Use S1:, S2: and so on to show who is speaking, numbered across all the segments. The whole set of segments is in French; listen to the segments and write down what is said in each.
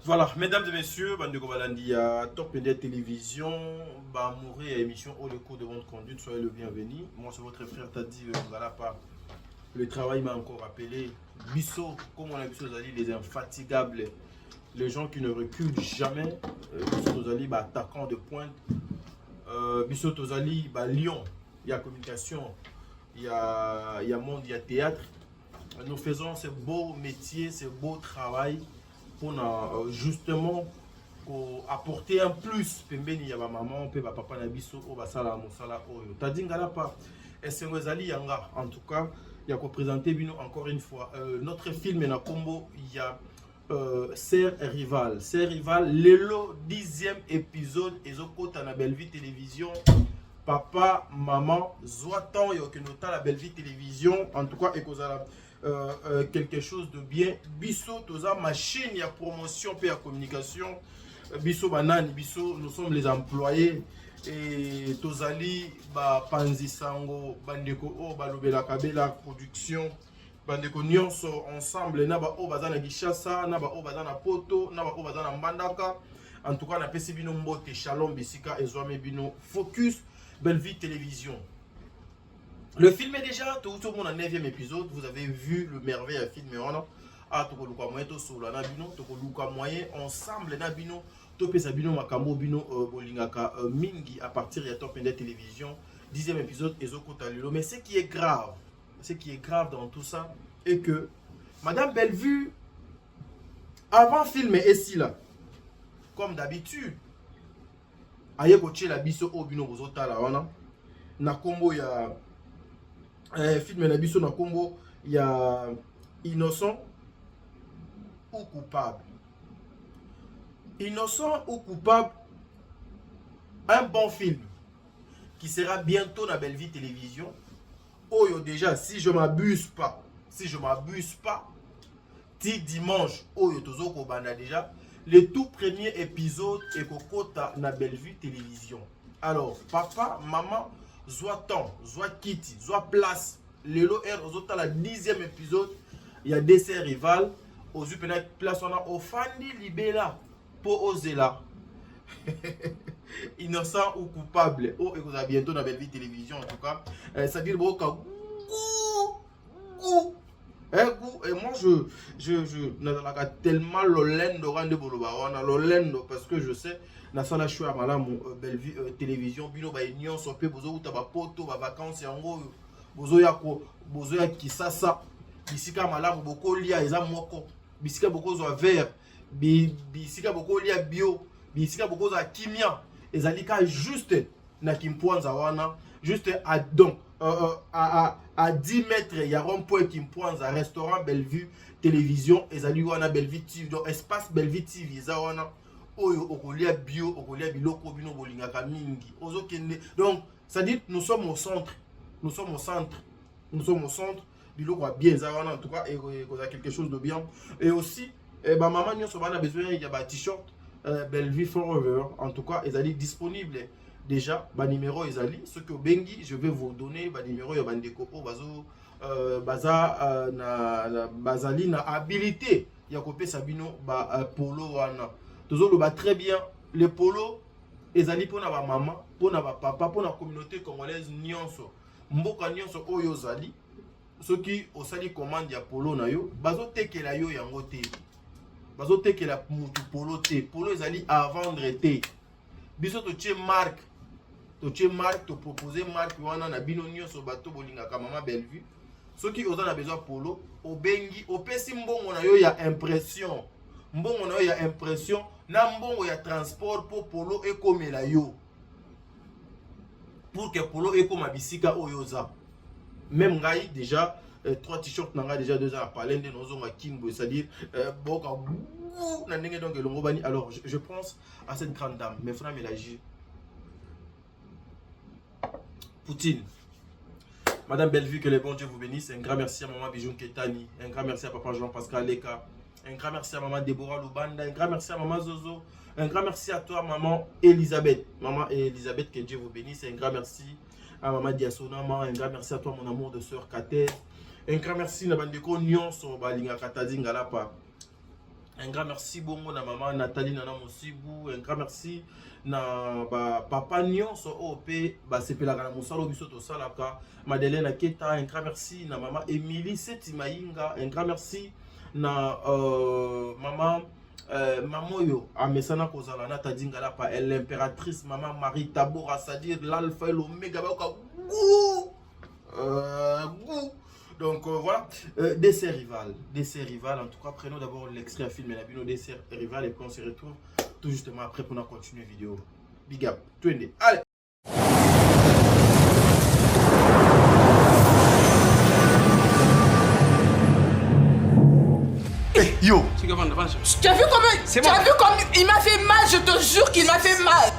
S1: Voilà, mesdames et messieurs, Bandeko Balandia, Top Media Télévision, Bamouré à émission Haut le cours de bonne conduite, soyez le bienvenu. Moi, c'est votre frère Tadi Ngalapa. Le travail m'a encore appelé. Bisso, comme on a vu Zali, les infatigables, les gens qui ne reculent jamais. Bisso Tozali, attaquant de pointe. Bisso Tozali, Lyon, il y a communication, il y a monde, il y a théâtre. Nous faisons ce beau métier, ce beau travail pour justement apporter un plus. Pembeni ya ba maman, pe ba papa na biso o ba sala mosala oyo. Tadi Ngalapa, esengo ezali yanga. En tout cas, il y a présenté bino encore une fois. Notre film na combo, il y a Serre Rival. Serre Rival, lelo 10e épisode ezokota na Belle-Vie Télévision. Papa, maman, zoatan yokenota la Belle-Vie Télévision. En tout cas, ekozala quelque chose de bien. Bisso, toza machine, il y a promotion, puis il y a communication. Bisso banani, bisso, nous sommes les employés. Et tozali, panzi sango, bandeko, balobela kabela, production. Bandeko nyonso ensemble, naba o bazana Gishasa, naba o bazana Poto, naba o bazana Mbandaka. En tout cas, na pesi bino mbote, shalom bisika, ezwame bino, focus, Belle-Vie Télévision. Le film est déjà tout le monde en 9e épisode. Vous avez vu le merveilleux film. Ah, tokoluka moyen to solo na bino, tokoluka moyen ensemble na bino, to pesa bino makambo bino bolingaka mingi à partir de Top Media Télévision. 10e épisode ezokota lelo. Mais ce qui est grave dans tout ça est que Madame Bellevue avant film est si là, comme d'habitude, aye koche la biso o bino bozota la wana na kombo ya film na biso na kombo ya innocent ou coupable. Innocent ou coupable, un bon film qui sera bientôt na Belle-Vie Télévision. Oh yo déjà, si je m'abuse pas, ti dimanche, oh yo tozoko banda déjà, le tout premier épisode est kokota na Belle-Vie Télévision. Alors, papa, maman, soit temps, soit kitty, soit place. Lelo R, ozota la 10e épisode, il y a des Serre Rival. Aux upena place on a Ofandi Libela pour Ozela. Innocent ou coupable. Oh, et vous avez bientôt dans Belle-Vie Télévision en tout cas. Ça dit le beau goût. Et moi je tellement l'olendo rende boloba l'olendo parce que je sais na sala choix malamu Belle-Vie Télévision bino ba union so pe bozo uta ba poto ba vacances yango bozo ya kisasa bisika malamu boko lia eza moko bisika boko zo vert bisika boko lia bio bisika boko zo kimia ezalika juste na kimpwanza wana juste à donc à 10 mètres, il y a rond-point qui me pointe à restaurant Belle-Vue Télévision. Et ça lui a Belle-Vie TV. Donc, espace Belle-Vie TV. Ça a okolia bio, okolia biloko bino bolingaka mingi. Donc, ça dit nous sommes au centre. Biloko bien. Ça en tout cas, et a quelque chose de bien. Et aussi, maman, nous avons besoin, il y a un t-shirt Belle-Vie Forever. En tout cas, ils sont disponibles. Déjà, ba numéro ezali, ce que bengi, je vais vous donner ba numéro ya bandeko po bazo bazali na habilité ya kopé sabino ba polo wana. Tozo lo ba très bien, le polo ezali pona ba maman, pona ba papa, pona communauté congolaise nyonso. Mboka nyonso oyo zali, ceux qui osali commande ya polo na yo, bazo tekela yo yango te. Bazo tekela mutu polo te. Polo ezali à vendre te. Biso to tie marque te proposer marque wana na bino nyonso bato bolingaka mama Belle-Vue. Ceux qui ont besoin polo, obengi, opesi mbongo na yo ya impression. Mbongo na yo ya impression, na mbongo ya transport pour polo ekomela yo. Pour que polo ekoma bisika oyoza. Même ngai déjà 3 t-shirts nanga déjà 2 ans à palende nozo ma kimbo, c'est-à-dire boka na ndenge donc elongo bani. Alors je pense à cette grande dame, mais frère Mélagi Poutine. Madame Belle-Vue, que les bons Dieu vous bénisse. Un grand merci à maman Bijou Ketani. Un grand merci à papa Jean-Pascal Leka. Un grand merci à maman Déborah Lubanda. Un grand merci à maman Zozo. Un grand merci à toi, maman Elisabeth. Maman Elisabeth, que Dieu vous bénisse. Un grand merci à maman Diasonama. Un grand merci à toi, mon amour de sœur Kater. Un grand merci à Bandeko Nyon, Balinga Katadi Ngalapa. Un grand merci bongo na maman Nathalie Nana Mosibou. Un grand merci na papa nyonso OP basepelaka na mosala biso tosalaka. Madeleine Aketa. Un grand merci na maman Émilie Setimainga. Un grand merci na maman Mamoyo Amesana Kozala Nata Dingala pa l'impératrice maman Marie Tabora, c'est-à-dire l'alpha et l'oméga. Donc voilà, dessert rival, en tout cas prenons d'abord l'extrait à filmer la bino dessert rival et puis on se retrouve tout justement après pour continuer la vidéo. Big up, allez.
S2: Hey, yo.
S3: Tu as vu comment il m'a fait mal, je te jure qu'il m'a fait mal.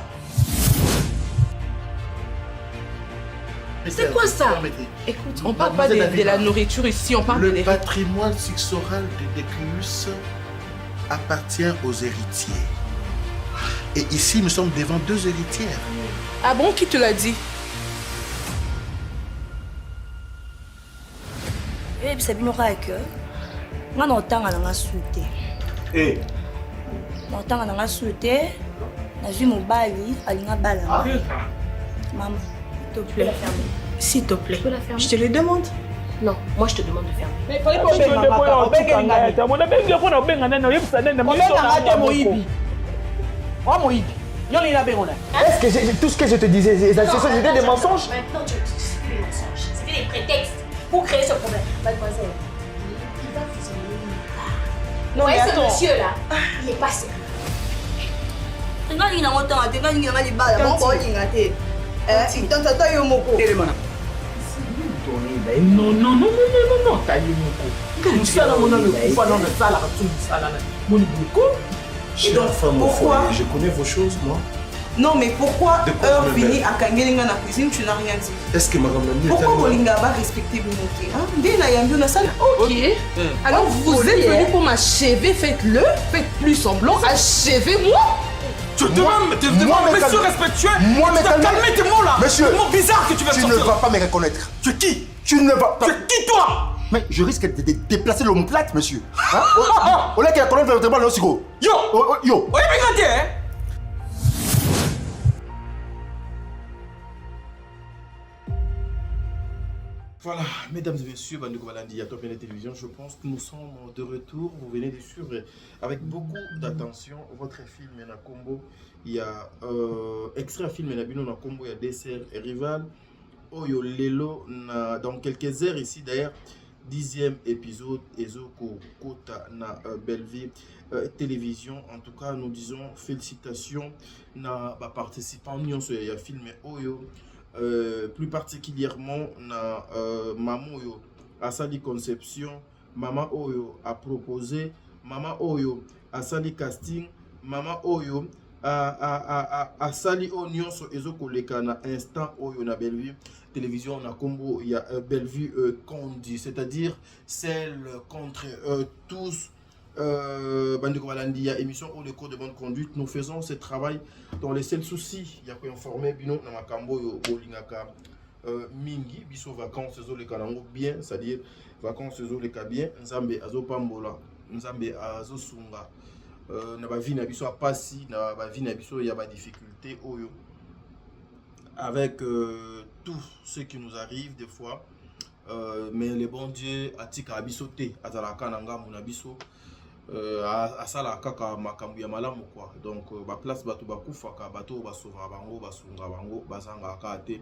S3: C'est quoi ça? Écoute, on parle pas de la nourriture ici, on parle
S2: Le patrimoine successoral de Déclus appartient aux héritiers. Et ici, nous sommes devant 2 héritières.
S3: Ah bon, qui te l'a dit?
S4: Eh, Sabino Raik, moi non temps à la souté.
S2: Eh.
S4: Non temps à la souté, na vu mon bali, à l'ina bala. Maman, s'il te plaît.
S3: S'il te plaît.
S5: Tu peux la fermer?
S3: Je te le demande.
S5: Non, moi je te demande de fermer.
S3: Mais il fallait pas faire maman.
S6: Est-ce que tout ce que je te disais, c'était des mensonges?
S5: Maintenant, c'était des mensonges. C'était des prétextes pour créer ce problème. Mademoiselle, il va vous emmener nulle part.
S3: Non, mais
S5: ce
S3: attends.
S5: monsieur-là, il est pas sérieux.
S4: Nga ni na mota ate nga ni nga li bala mo ko linga te. Tata yo moko.
S6: Non,
S2: Chère femme au foyer, je connais vos choses, moi.
S3: Non, mais pourquoi
S2: De quoi
S3: heure
S2: je me
S3: finie
S2: mêle?
S3: à Kangelinga na cuisine, tu n'as rien dit?
S2: Est-ce que Madame Nani
S3: Pourquoi
S2: est
S3: Bolinga va respecter Binoké? Dès la yambi, on a ça. Ok. Alors vous êtes venu pour m'achever, faites-le. Faites plus semblant, achevez-moi.
S7: Tu demandes, monsieur respectueux,
S2: Moi,
S7: tu t'as calmé tes mots là.
S2: Monsieur,
S7: C'est mot bizarre que tu vas
S2: tu
S7: sortir.
S2: ne vas pas me reconnaître.
S7: Tu es qui?
S2: Tu ne vas pas.
S7: Tu es qui toi?
S2: Mais je risque de déplacer l'omoplate, monsieur. Hein? On a qu'à la colonne vertébrale, non, Sigo.
S7: Yo.
S2: Yo.
S7: Oui, mais regardez, hein.
S1: Voilà, mesdames et messieurs, Bandeko Balandi à Top Net Télévision, je pense que nous sommes de retour. Vous venez de suivre avec beaucoup d'attention votre film Nakombo. Il y a extrait à film Nabino Nakombo, il y a dessert et rival. Oyo Lelo, dans quelques heures ici d'ailleurs, 10e épisode, Ezoko Kota na Belleville Télévision. En tout cas, nous disons félicitations na participants Nyon sur le film Oyo. Plus particulièrement na maman Oyo a sali conception, maman Oyo a proposé, maman Oyo a sali casting, maman Oyo a sali oignon sur ezoko leka na instant Oyo na Bellevue Télévision na combo il y a Bellevue Condi, c'est-à-dire celle contre tous. Bandeko Balandi, il y a émission au cours de bonne conduite. Nous faisons ce travail dans les seuls soucis. Il y a quoi informer bino na makambo yo bolingaka mingi biso vacances zo le kanango bien, c'est-à-dire vacances zo le ka bien. Nzambe azo pambola, nzambe azo sunga. Na ba vie na biso apasi, na ba vie na biso ya ba difficulté oyo. Avec tout ce qui nous arrive des fois. Mais le bon Dieu atika abisote azalaka nanga munabiso. Asala kaka makambu ya malamu quoi. Donc ba place bato bakufaka bato basova bango basunga bango bazanga kate.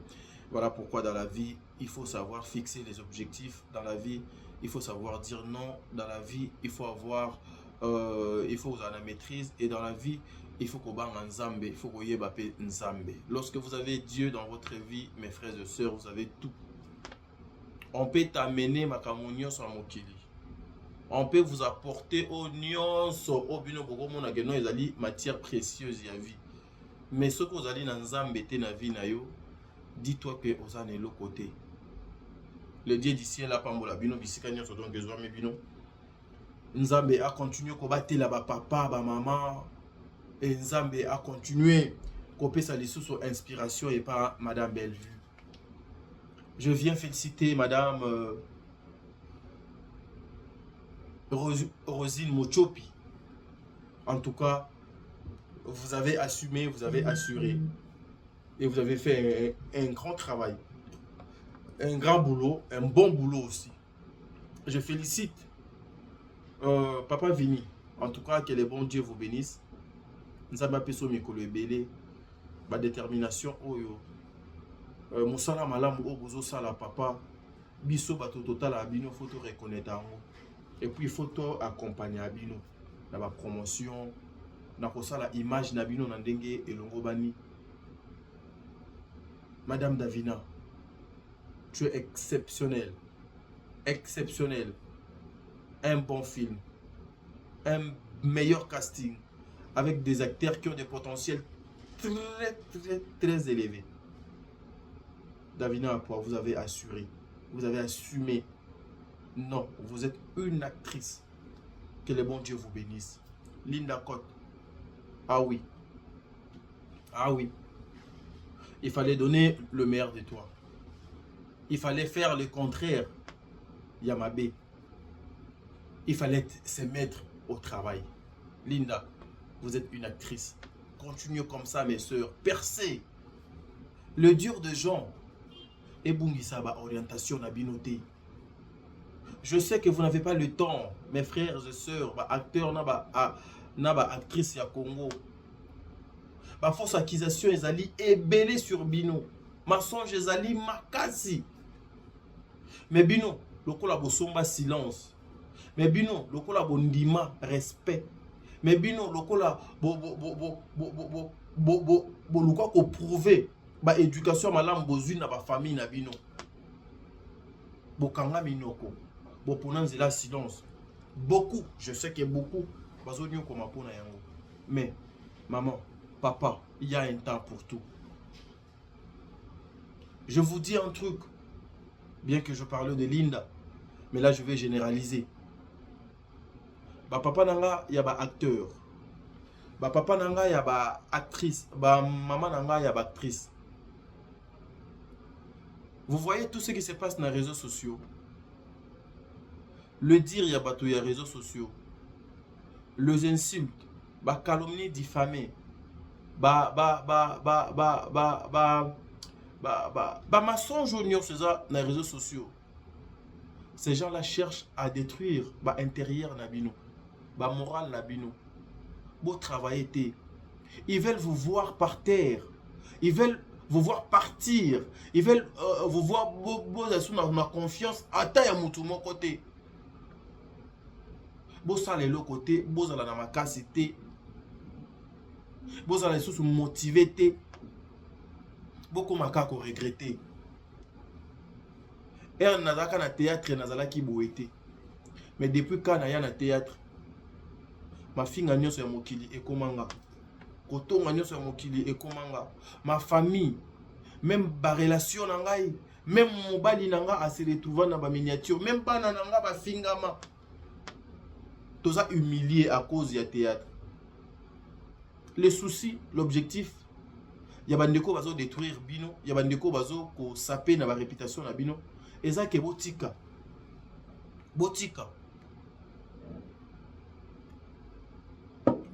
S1: Voilà pourquoi dans la vie il faut savoir fixer les objectifs. Dans la vie il faut savoir dire non. Dans la vie il faut avoir il faut avoir la maîtrise. Et dans la vie il faut qu'on banga nzambe, il faut qu'on yeba pe nzambe. Lorsque vous avez Dieu dans votre vie, mes frères et sœurs, vous avez tout. On peut t'amener makamonio sur mokili. On peut vous apporter oignons au bino bogomo na geno ezali matière précieuse ya vie. Mais ce que vous allez dans nzambe te na vie na yo, dis-toi que vous en êtes l'autre côté. Le Dieu du ciel a pambola bino bisika nyonso donc ezwami bino. Nzambe a continué ko batela ba papa ba maman et Nzambe a continué ko pesa lisusu inspiration et par Madame Bellevue. Je viens féliciter Madame Rosine Mochopi. En tout cas, vous avez assumé, vous avez assuré. Et vous avez fait un grand travail. Un grand boulot, un bon boulot aussi. Je félicite Papa Vini. En tout cas, que le bon Dieu vous bénisse. Nous avons appelé ça Mikolo Ebele. Ma détermination, oyo. Moussala Malam, Obozo Sala Papa. Biso Bato Total Abino, il faut te reconnaître. Et puis il faut te accompagner Abino. Dans la promotion, dans la image d'Abino Nandenge et Longobani. Madame Davina, tu es exceptionnelle. Exceptionnelle. Un bon film. Un meilleur casting. Avec des acteurs qui ont des potentiels très élevés. Davina, vous avez assuré. Vous avez assumé. Non, vous êtes une actrice. Que le bon Dieu vous bénisse. Linda Cotte. Ah oui. Ah oui. Il fallait donner le meilleur de toi. Il fallait faire le contraire. Yamabé. Il fallait se mettre au travail. Linda, vous êtes une actrice. Continuez comme ça, mes soeurs. Percez. Le dur de Jean. Et Bungisaba, orientation Nabinoté. Je sais que vous n'avez pas le temps, mes frères et sœurs, acteurs, actrices à Congo. Ma fausse accusation est allée ébélée sur Bino. Ma songe est allée makasi. Mais Bino, le collabo somba silence. Mais Bino, le collabo ndima respect. Mais Bino, le collabo bo prouver ba éducation malam bozui na ba famille na Bino. Bokanga minoko. Bo ponanze la silence. Beaucoup, je sais que beaucoup bazonyo koma pona yango. Mais maman, papa, il y a un temps pour tout. Je vous dis un truc, bien que je parle de Linda, mais là je vais généraliser. Ba papa nanga y a ba acteur. Ba papa nanga y a ba actrice. Ba maman nanga y a ba actrice. Vous voyez tout ce qui se passe dans les réseaux sociaux. Le dire y a bateau y a réseaux sociaux. Les insultes, ba calomnie diffamée. Mensonge sur les réseaux sociaux. Ces gens-là cherchent à détruire l'intérieur Nabino, moral Nabino. Beau travailler. Ils veulent vous voir par terre. Ils veulent vous voir partir. Ils veulent vous voir ma confiance à taille à mon côté. Beau ça les l'autre côté, beau ça la ma cassité. Vous allez se motiver, beaucoup de regretter. Et on a un théâtre, mais depuis quand on a un théâtre, ma fille a sur mokili et komanga, koto a sur mokili et komanga, ma famille, même ma relation nangai, même mon bali nanga a se retrouver dans ma miniature, même pas nanga ba fingama, tout ça humilié à cause du théâtre. Les soucis, l'objectif, il y a des gens qui vont détruire Bino, il y a des gens qui vont saper dans la réputation de Bino. Et ça, c'est Botika. Botika.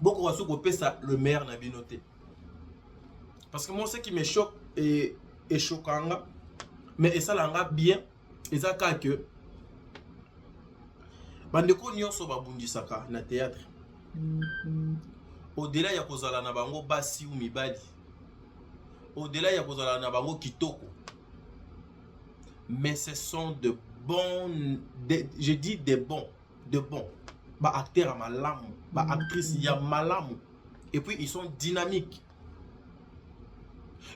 S1: Beaucoup de gens qui ça le maire de Bino. Parce que moi, ce qui me choque et choquant, mais ça l'a bien, et ça, c'est que les gens qui vont dans le théâtre. Au-delà ya kozala na bango basi ou mibali. Au-delà ya kozala na bango kitoko. Mais ce sont de bons, je dis de bons. Ba acteurs à malamu, ba actrices ya malamu. Et puis ils sont dynamiques.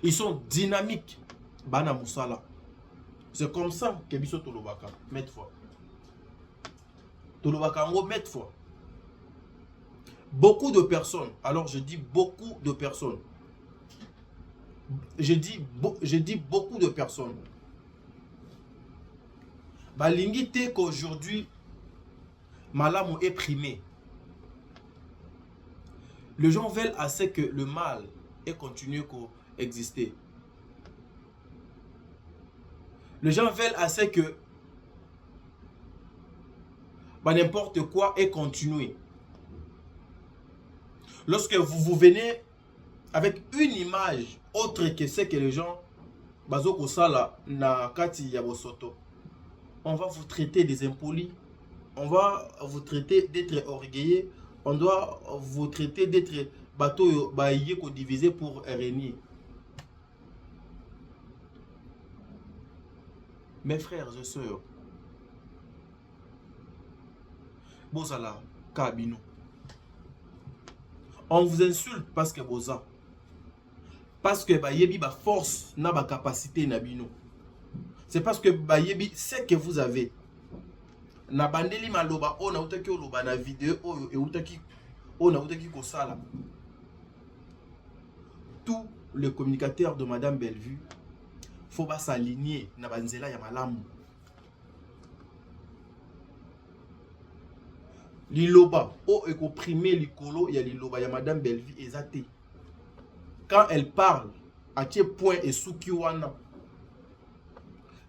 S1: Ils sont dynamiques. Bana musala. C'est comme ça que biso tolobaka mettre fois. Tolobaka ngo mettre fois. Beaucoup de personnes, alors je dis beaucoup de personnes, je dis beaucoup de personnes, balingi te qu'aujourd'hui, malamu est primé. Les gens veulent assez que le mal ait continué à exister. Les gens veulent assez que n'importe quoi ait continué. Lorsque vous venez avec une image autre que ce que les gens bazoko sala na kati ya bosoto, on va vous traiter des impolis, on va vous traiter d'être orgueilleux, on doit vous traiter d'être bateau baillé ko divisé pour régner. Mes frères et sœurs, bozala kabino. On vous insulte parce que boza. Parce que bayebi ba force na ba capacité na bino. C'est parce que bayebi c'est que vous avez. Na bandeli maloba on a utaki oloba na vidéo et utaki on a utaki ko sala. Tous les communicateurs de Madame Bellevue faut pas s'aligner na banzela ya malamu. Liloba o eko primer likolo ya liloba ya Madame Bellevue ezate. Quand elle parle à quel point et souki wana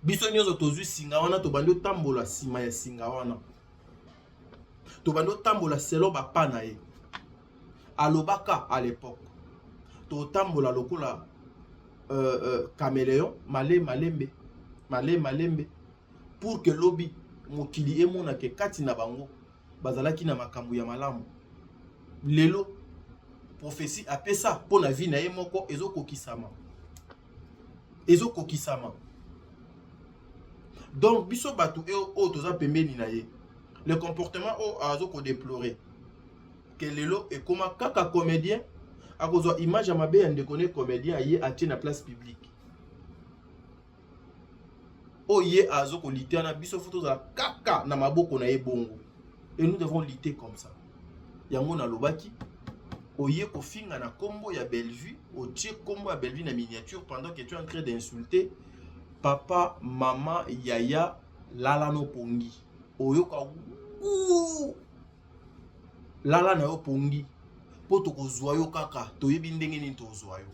S1: biso nyozo tozu singa wana to bando tambola sima ya singa wana to bando tambola selo ba pana e alobaka à l'époque to tambola lokola caméléon malembe pour que lobi mokili emona ke kati na bango bazalaki na makambu ya malamu lelo prophétie apesa pour la vie na ye moko ezokokisama. Donc biso batu e o toza pembeni na ye le comportement o azoko déplorer que lelo e koma kaka comédien akozwa image ya mabe ya ndekone comédien ye atie na place publique o ye azoko liter na biso photo za kaka na maboko na ye bongo et nous devons lutter comme ça. Yango na lobaki oye ko finga na kombo ya Bellevue, o tie kombo ya Bellevue na miniature pendant que tu es en train d'insulter papa, maman, yaya, lala no pongi. Oyo ka lala na yo pongi. Poto ko zoyo kaka, toyebi ndenge ni to zoyo.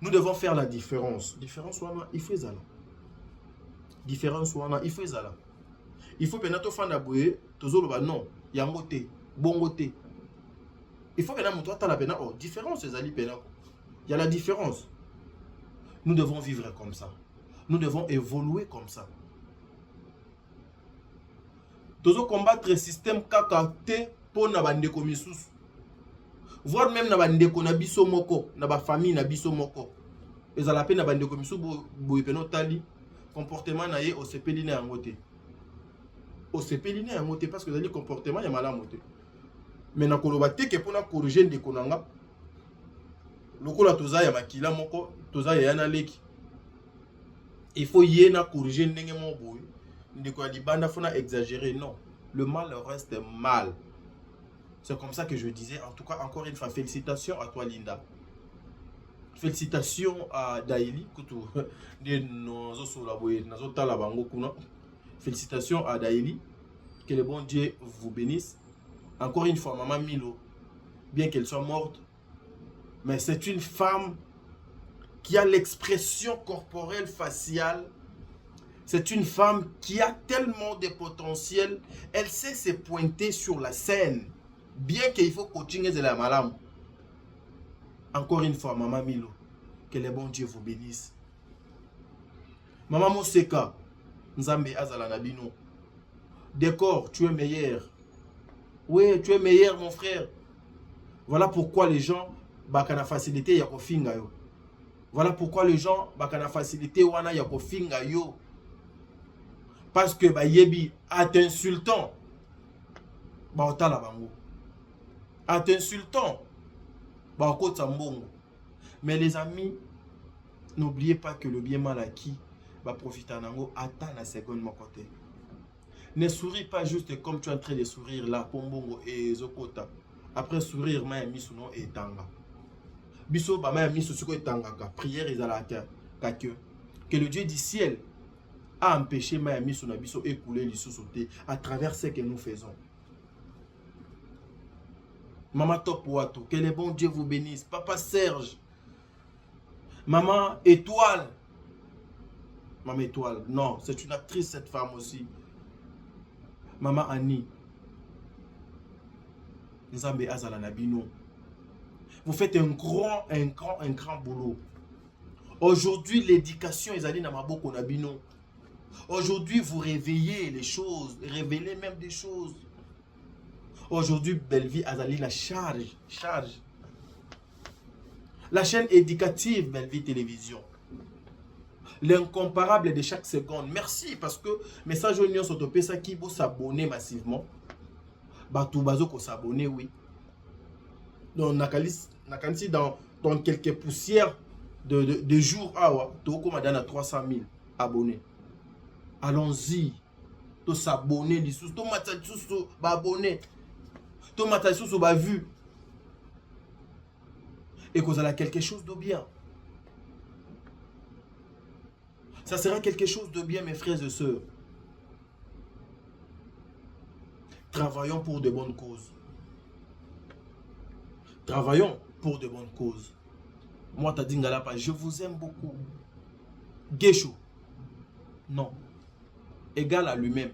S1: Nous devons faire la différence. Différence wana il faut ezala. Différence wana il faut ezala. Il faut penato fanda boye tozolo ba non, yango te, bongo te. Il faut que nous la peine. Oh, différence, il y a la différence. Nous devons vivre comme ça. Nous devons évoluer comme ça. Nous devons combattre le système kakate pour na bande komisus. Voir même na bande konabiso moko, na ba famille na biso moko. Et ça la peine na bande komisus bo ipeno tali comportement na ye au sepeli na ngote. Au sepeli na ngote parce que le comportement ya malamote. Mais na koloba te ke pona corriger ndeko nanga lokola toza ya makila moko toza ya na leki il faut y na corriger ndenge mo boy ndeko ya libanda fona exagérer. Non, le mal reste mal. C'est comme ça que je disais. En tout cas, encore une fois, félicitations à toi Linda, félicitations à Daili kutu de nozo sola boy nazo tala bango kuna. Félicitations à Daili, que le bon Dieu vous bénisse. Encore une fois, maman Milo, bien qu'elle soit morte, mais c'est une femme qui a l'expression corporelle faciale. C'est une femme qui a tellement de potentiel. Elle sait se pointer sur la scène. Bien qu'il faut coaching de la malam. Encore une fois, maman Milo, que le bon Dieu vous bénisse. Maman Moseka, Nzambe Azala Nabino. D'accord, tu es meilleur. Oui, tu es meilleur, mon frère. Voilà pourquoi les gens bakana facilité ya kofinga yo. Voilà pourquoi les gens bakana facilité wana ya kofinga yo. Parce que ba yebi à t'insultant ba otala bango. À t'insultant ba okota mbongo. Mais les amis, n'oubliez pas que le bien mal acquis va profiter nango ata na seconde mon côté. Ne souris pas juste comme tu es en train de sourire là, Pombongo et Zokota. Après sourire, Maya Misuno et Tanga. Biso, Maya Misuno et Tanga. Prière et Zalaka. Que le Dieu du ciel a empêché Maya Misuno Biso écouler les sous-sautés à travers ce que nous faisons. Maman Top Wato, que le bon Dieu vous bénisse. Papa Serge. Maman Étoile. Maman Étoile. Non, c'est une actrice cette femme aussi. Maman Annie. Nzambe azala na bino. Vous faites un grand boulot. Aujourd'hui, l'éducation est allée dans ma boko na bino. Aujourd'hui, vous réveillez les choses, révélez même des choses. Aujourd'hui, Belle-Vie azali la charge. La chaîne éducative Belle-Vie Télévision. L'incomparable de chaque seconde. Merci parce que message union s'autopé ça qui vous s'abonner massivement. Batou bazo ko s'abonner oui. Donc nakanisi dans quelques poussières de jours awa to ko madana 300 000 abonnés. Allons-y. To s'abonner lisous to matatu ba abonner. To matatu ba vu. Et que vous avez quelque chose de bien. Ça sera quelque chose de bien, mes frères et sœurs. Travaillons pour de bonnes causes. Travaillons pour de bonnes causes. Moi, Tadingalapa, je vous aime beaucoup. Guéchou. Non. Égal à lui-même.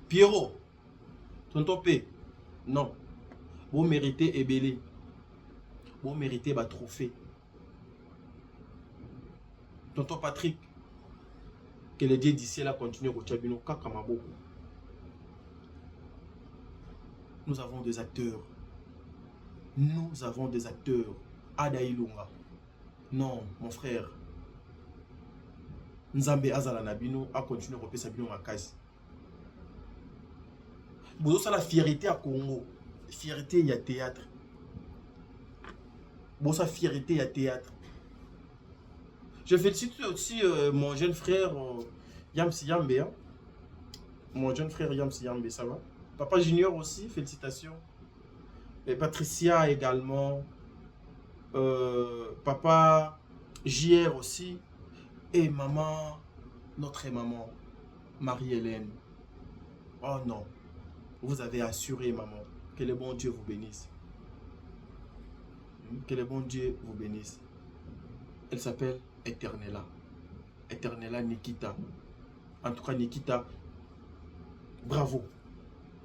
S1: Pierrot. Tonton P. Non. Vous méritez ébélé. Vous méritez votre trophée. Tonton Patrick, que le Dieu d'ici là continue au Tchabino Kakamabo. Nous avons des acteurs. Nous avons des acteurs. Adaïlunga. Non, mon frère. Nzambe Azala Nabino a continué à repayer Sabino Makasi. Vous avez la fierté à Congo. Fierté, il y a théâtre. Vous avez fierté, il y a théâtre. Je félicite aussi mon jeune frère Yamsi Yambe. Hein? Mon jeune frère Yamsi Yambe, ça va? Papa Junior aussi, félicitations. Et Patricia également. Papa JR aussi. Et maman, notre maman, Marie-Hélène. Oh non, vous avez assuré, maman, que le bon Dieu vous bénisse. Que le bon Dieu vous bénisse. Elle s'appelle Eternella. Eternella Nikita. En tout cas, Nikita, bravo.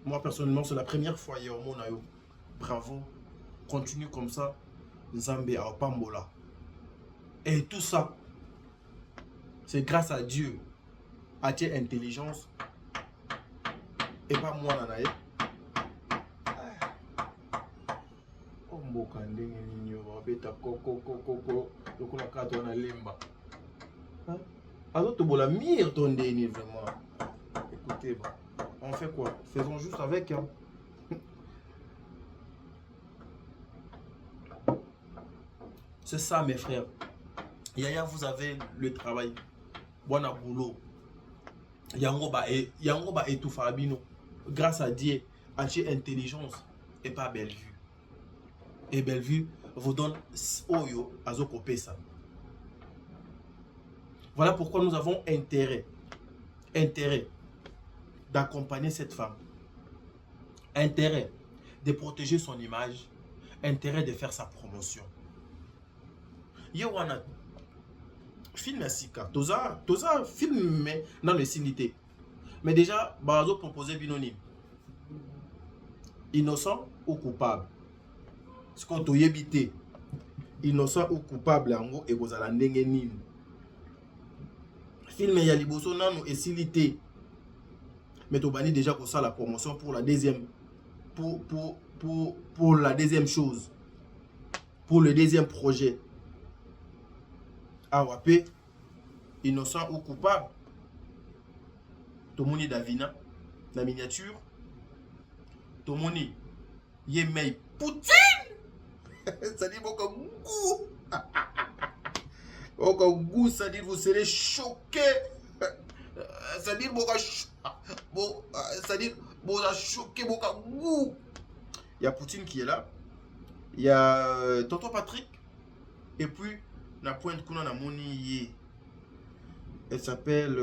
S1: Moi, personnellement, c'est la première fois hier au Monayo. Bravo. Continue comme ça. Nzambe a Pambola. Et tout ça, c'est grâce à Dieu. À tes intelligence. Et pas moi, Nanaye. Oh, Mbokande, Nino, Beta, Coco, lokola kato na lemba. Alors tu la mire ton déni vraiment. Écoutez, bah, on fait quoi? Faisons juste avec. Hein. C'est ça mes frères. Yaya, vous avez le travail. Bon boulot. Yangoba et tout Fabino. Grâce à Dieu, à intelligence et pas Belle-Vue. Et Belle-Vue vous donne Oyo Azoko Pesa. Voilà pourquoi nous avons intérêt d'accompagner cette femme. Intérêt de protéger son image. Intérêt de faire sa promotion. Yowana film Sika. Toza film dans le cinité. Mais déjà, Barazo proposé binonyme. Innocent ou coupable. Ce qu'on t'a évité. Innocent ou coupable en et vous allez n'engenine. Film Yaliboso nano et silité. Mais tu banni déjà pour ça la promotion pour la deuxième. Pour la deuxième chose. Pour le deuxième projet. Awapé. Innocent ou coupable. Tomoni Davina. La miniature. Tomoni. Yemei Poutine. Ça dit beaucoup goût. Beaucoup goût, ça dit vous serez choqué. Ça dit beaucoup ça dit beaucoup choqué, beaucoup goût. Il y a Poutine qui est là. Il y a Tonton Patrick. Et puis la pointe qu'on a na moni. Elle s'appelle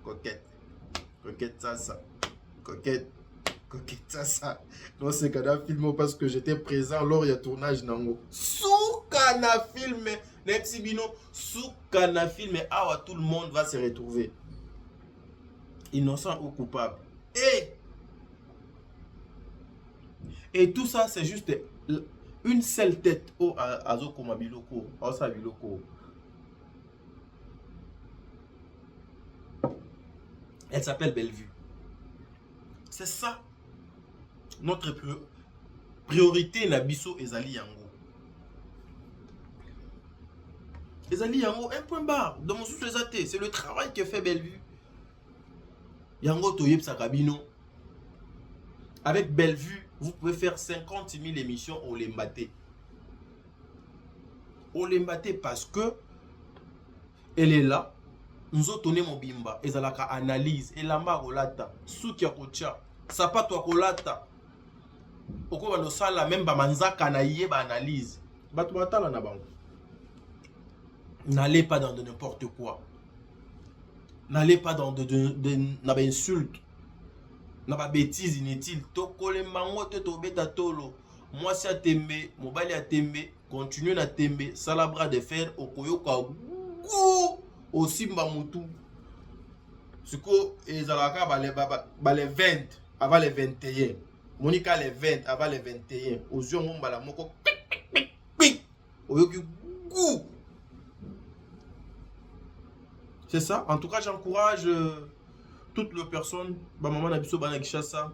S1: Coquette. Coquette ça. Coquette ça. Non, c'est qu'un film parce que j'étais présent lors du tournage nango. Soukana film Nexibino, soukana film ah tout le monde va se retrouver. innocent ou coupable. Et tout ça, c'est juste une seule tête au Azoko Mabiloko, Asa Biloko. Elle s'appelle Bellevue. C'est ça. Notre priorité Nabiso Ezali Yango. Ezali Yango, un point barre. Dans mon sous-exaté, c'est le travail que fait Bellevue. Yango Toyeb Sakabino. Avec Bellevue, vous pouvez faire 50 000 émissions au Lembaté. Au Lembaté parce que elle est là. Nous avons donné mon bimba. Et ça analyse. Et lamba rolata. Soukia kocha. Sapato kolata. Oko bano sala même ba manzaka na yé ba analyse. Batumata la na bango. N'allez pas dans de n'importe quoi. N'allez pas dans de insultes. N'a pas bêtises inutiles. Tokole mango te tobeta tolo. Moi si a tembe, mobile a tembe, continue na tembe, salabra de fer okoyoka au simba mutu. Suko ezalaka ba les 20 avant les 21. Monica les 20 avant les 21. Aux yeux mon bala moko oyoki gou. C'est ça. En tout cas, j'encourage toutes les personnes, bah maman nabiso bana kishasa,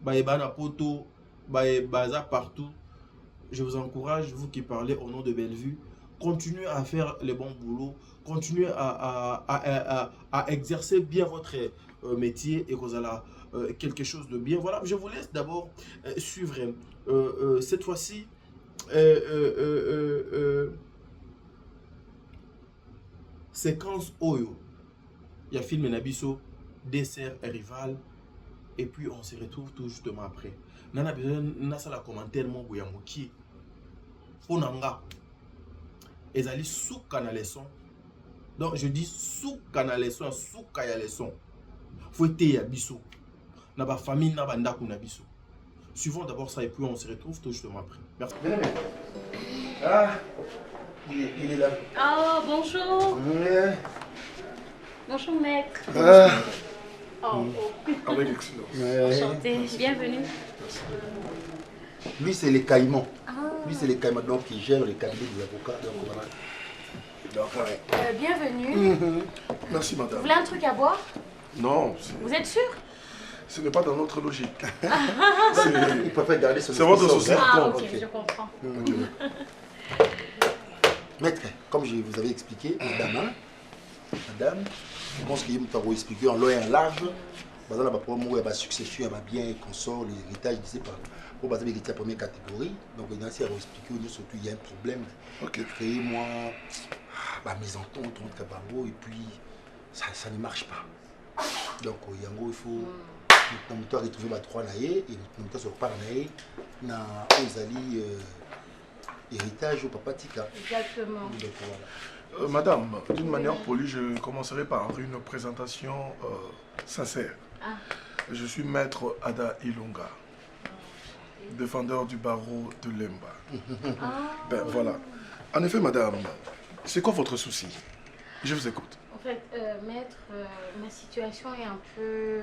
S1: bah ebana poto, bah baza partout. Je vous encourage, vous qui parlez au nom de Bellevue, continuez à faire le bon boulot, continuez à exercer bien votre métier et que vous allez quelque chose de bien. Voilà, je vous laisse d'abord suivre cette fois-ci. Séquence Oyo. Il y a film Nabiso, dessert et rival. Et puis on se retrouve tout justement après. Nana besoin de la commentaire mon boyamoki. Onanga. Ezali sous canal leçon. Donc je dis sous canal leçon, sous kaya leçon. Faut être ya biso. Naba famille naba ndaku nabiso. Suivons d'abord ça et puis on se retrouve tout justement après. Merci.
S2: Ah, il est là.
S5: Oh, bonjour. Bonjour, maître.
S2: Avec excellence.
S5: Enchanté. Bienvenue.
S2: Lui, c'est les caïmans. Lui, c'est les caïmans donc, qui gèrent les cabinets des avocats. Donc, voilà. Donc, ouais.
S5: Bienvenue.
S2: Merci, madame.
S5: Vous voulez un truc à boire?
S2: Non,
S5: Vous êtes sûr?
S2: ce n'est pas dans notre logique. Il préfère garder ce
S8: C'est votre souci.
S5: Ah, ok, je comprends.
S2: Maître, comme je vous avais expliqué, madame, je pense qu'il m'a expliqué en long et en large. Dans la première succession, il y a bien consort, l'héritage, je ne sais pas. Pour passer l'héritage première catégorie, donc il y a expliqué surtout il y a un problème. Créer moi ma mésentente entre Kabaro et puis ça ne marche pas. Donc il faut que nous retrouver ma trois naïe et nous sommes pas naïe na Ozali héritage au papa Tika.
S5: Exactement.
S2: Donc voilà.
S8: Madame, d'une manière polie, je commencerai par une présentation sincère. Je suis maître Ada Ilunga, défendeur du barreau de Lemba. Ben voilà. En effet, madame, c'est quoi votre souci? Je vous écoute.
S5: En fait, maître, ma situation est un peu...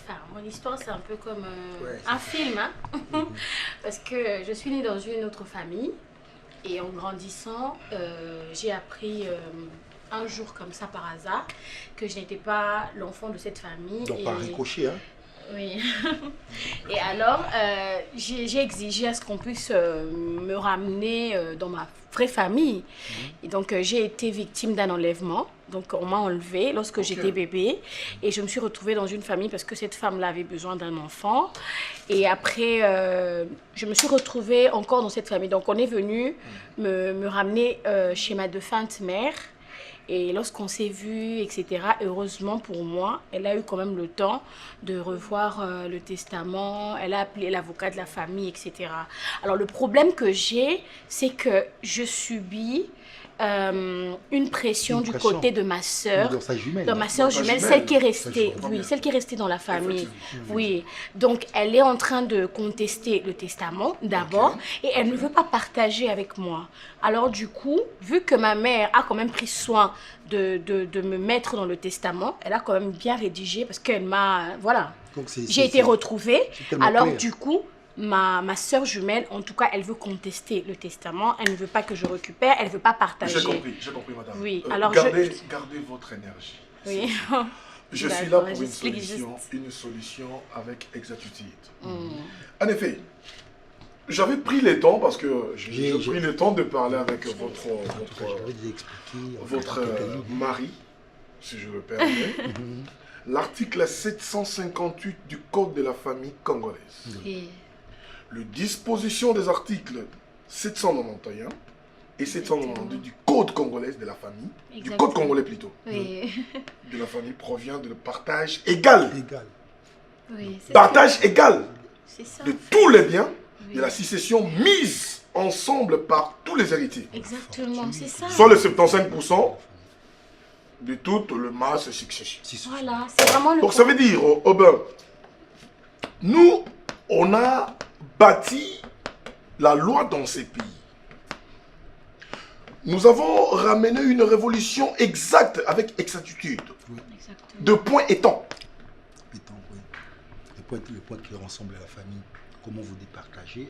S5: Enfin, mon histoire, c'est un peu comme un film. Hein? Parce que je suis née dans une autre famille. Et en grandissant, j'ai appris un jour comme ça par hasard que je n'étais pas l'enfant de cette famille.
S2: Donc par ricochet, hein?
S5: Oui. Et alors, j'ai exigé à ce qu'on puisse me ramener dans ma vraie famille. Et donc, j'ai été victime d'un enlèvement. Donc, on m'a enlevée lorsque j'étais bébé. Et je me suis retrouvée dans une famille parce que cette femme-là avait besoin d'un enfant. Et après, je me suis retrouvée encore dans cette famille. Donc, on est venu me ramener chez ma défunte mère. Et lorsqu'on s'est vu, etc., heureusement pour moi, elle a eu quand même le temps de revoir le testament. Elle a appelé l'avocat de la famille, etc. Alors, le problème que j'ai, c'est que je subis une pression du côté de ma sœur.
S2: Dans sa jumelle.
S5: Dans ma sœur jumelle, celle qui est restée, oui, celle qui est restée dans la famille. Oui, donc elle est en train de contester le testament d'abord et elle ne veut pas partager avec moi. Alors du coup, vu que ma mère a quand même pris soin de me mettre dans le testament, elle a quand même bien rédigé parce qu'elle m'a, voilà, j'ai été retrouvée. Alors du coup, ma soeur jumelle, en tout cas, elle veut contester le testament. Elle ne veut pas que je récupère. Elle ne veut pas partager.
S8: J'ai compris, madame.
S5: Oui, alors
S8: gardez votre énergie.
S5: Oui.
S8: Je suis là pour une solution avec exactitude. En effet, j'avais pris le temps, parce que j'ai pris le temps de parler avec votre mari, si je le permets. L'article 758 du Code de la famille congolaise. Le disposition des articles 791 et 792 du Code congolais de la famille, du Code congolais plutôt, de la famille provient de le partage égal. Partage égal de tous les biens de la succession mise ensemble par tous les héritiers.
S5: Exactement, c'est ça.
S8: Soit le 75% de toute le masse succession.
S5: Voilà, c'est vraiment le...
S8: Donc ça veut dire, nous, on a bâti la loi dans ces pays. Nous avons ramené une révolution exacte avec exactitude. De point étant.
S2: Le point qui rassemble la famille, comment vous départagez.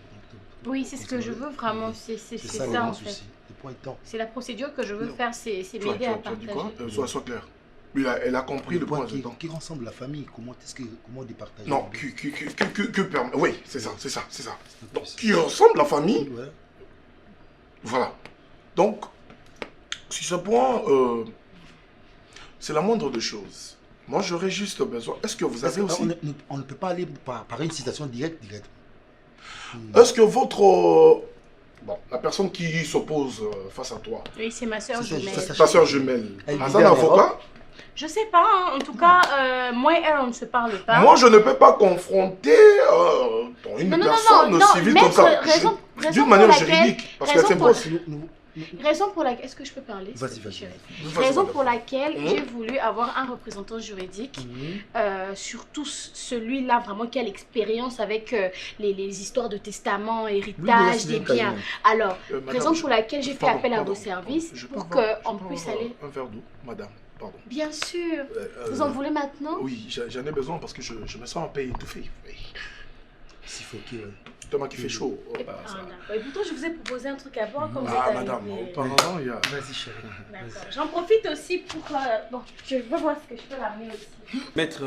S5: Oui, c'est ce que je veux vraiment, c'est ça en fait. C'est la procédure que je veux faire, c'est m'aider à partager.
S8: Sois clair. Elle a compris le point
S2: qui rassemble la famille, comment départager.
S8: Non, oui, c'est ça. Donc, qui rassemble la famille. Voilà. Donc, sur ce point, c'est la moindre des choses. Moi, j'aurais juste besoin. Est-ce que vous avez aussi...
S2: On ne peut pas aller par une citation directe.
S8: Est-ce que votre... la personne qui s'oppose face à toi...
S5: Oui, c'est ma soeur jumelle.
S8: Ta soeur jumelle. Est-ce un avocat?
S5: Je sais pas, hein. En tout cas, moi et elle, on ne se parle pas.
S8: Moi, je ne peux pas confronter une personne civile comme ça. D'une manière juridique. Parce qu'elle s'impose.
S5: Raison pour laquelle... Est-ce que je peux parler?
S2: Vas-y.
S5: Raison pour laquelle j'ai voulu avoir un représentant juridique, surtout celui-là vraiment qui a l'expérience avec les histoires de testament, héritage, des biens. Alors, raison pour laquelle j'ai fait appel à vos services pour qu'on puisse aller...
S8: Un verre d'eau, madame. Pardon.
S5: Bien sûr. Vous en voulez maintenant?
S8: Oui, j'en ai besoin parce que je me sens un peu étouffé. Tellement qu'il fait chaud.
S5: Et pourtant, je vous ai proposé un truc à boire comme vous êtes
S8: madame,
S5: arrivé.
S8: auparavant, il y a...
S2: Vas-y, chérie.
S5: D'accord. J'en profite aussi pour... bon, je veux voir ce que je peux ramener aussi.
S7: Maître,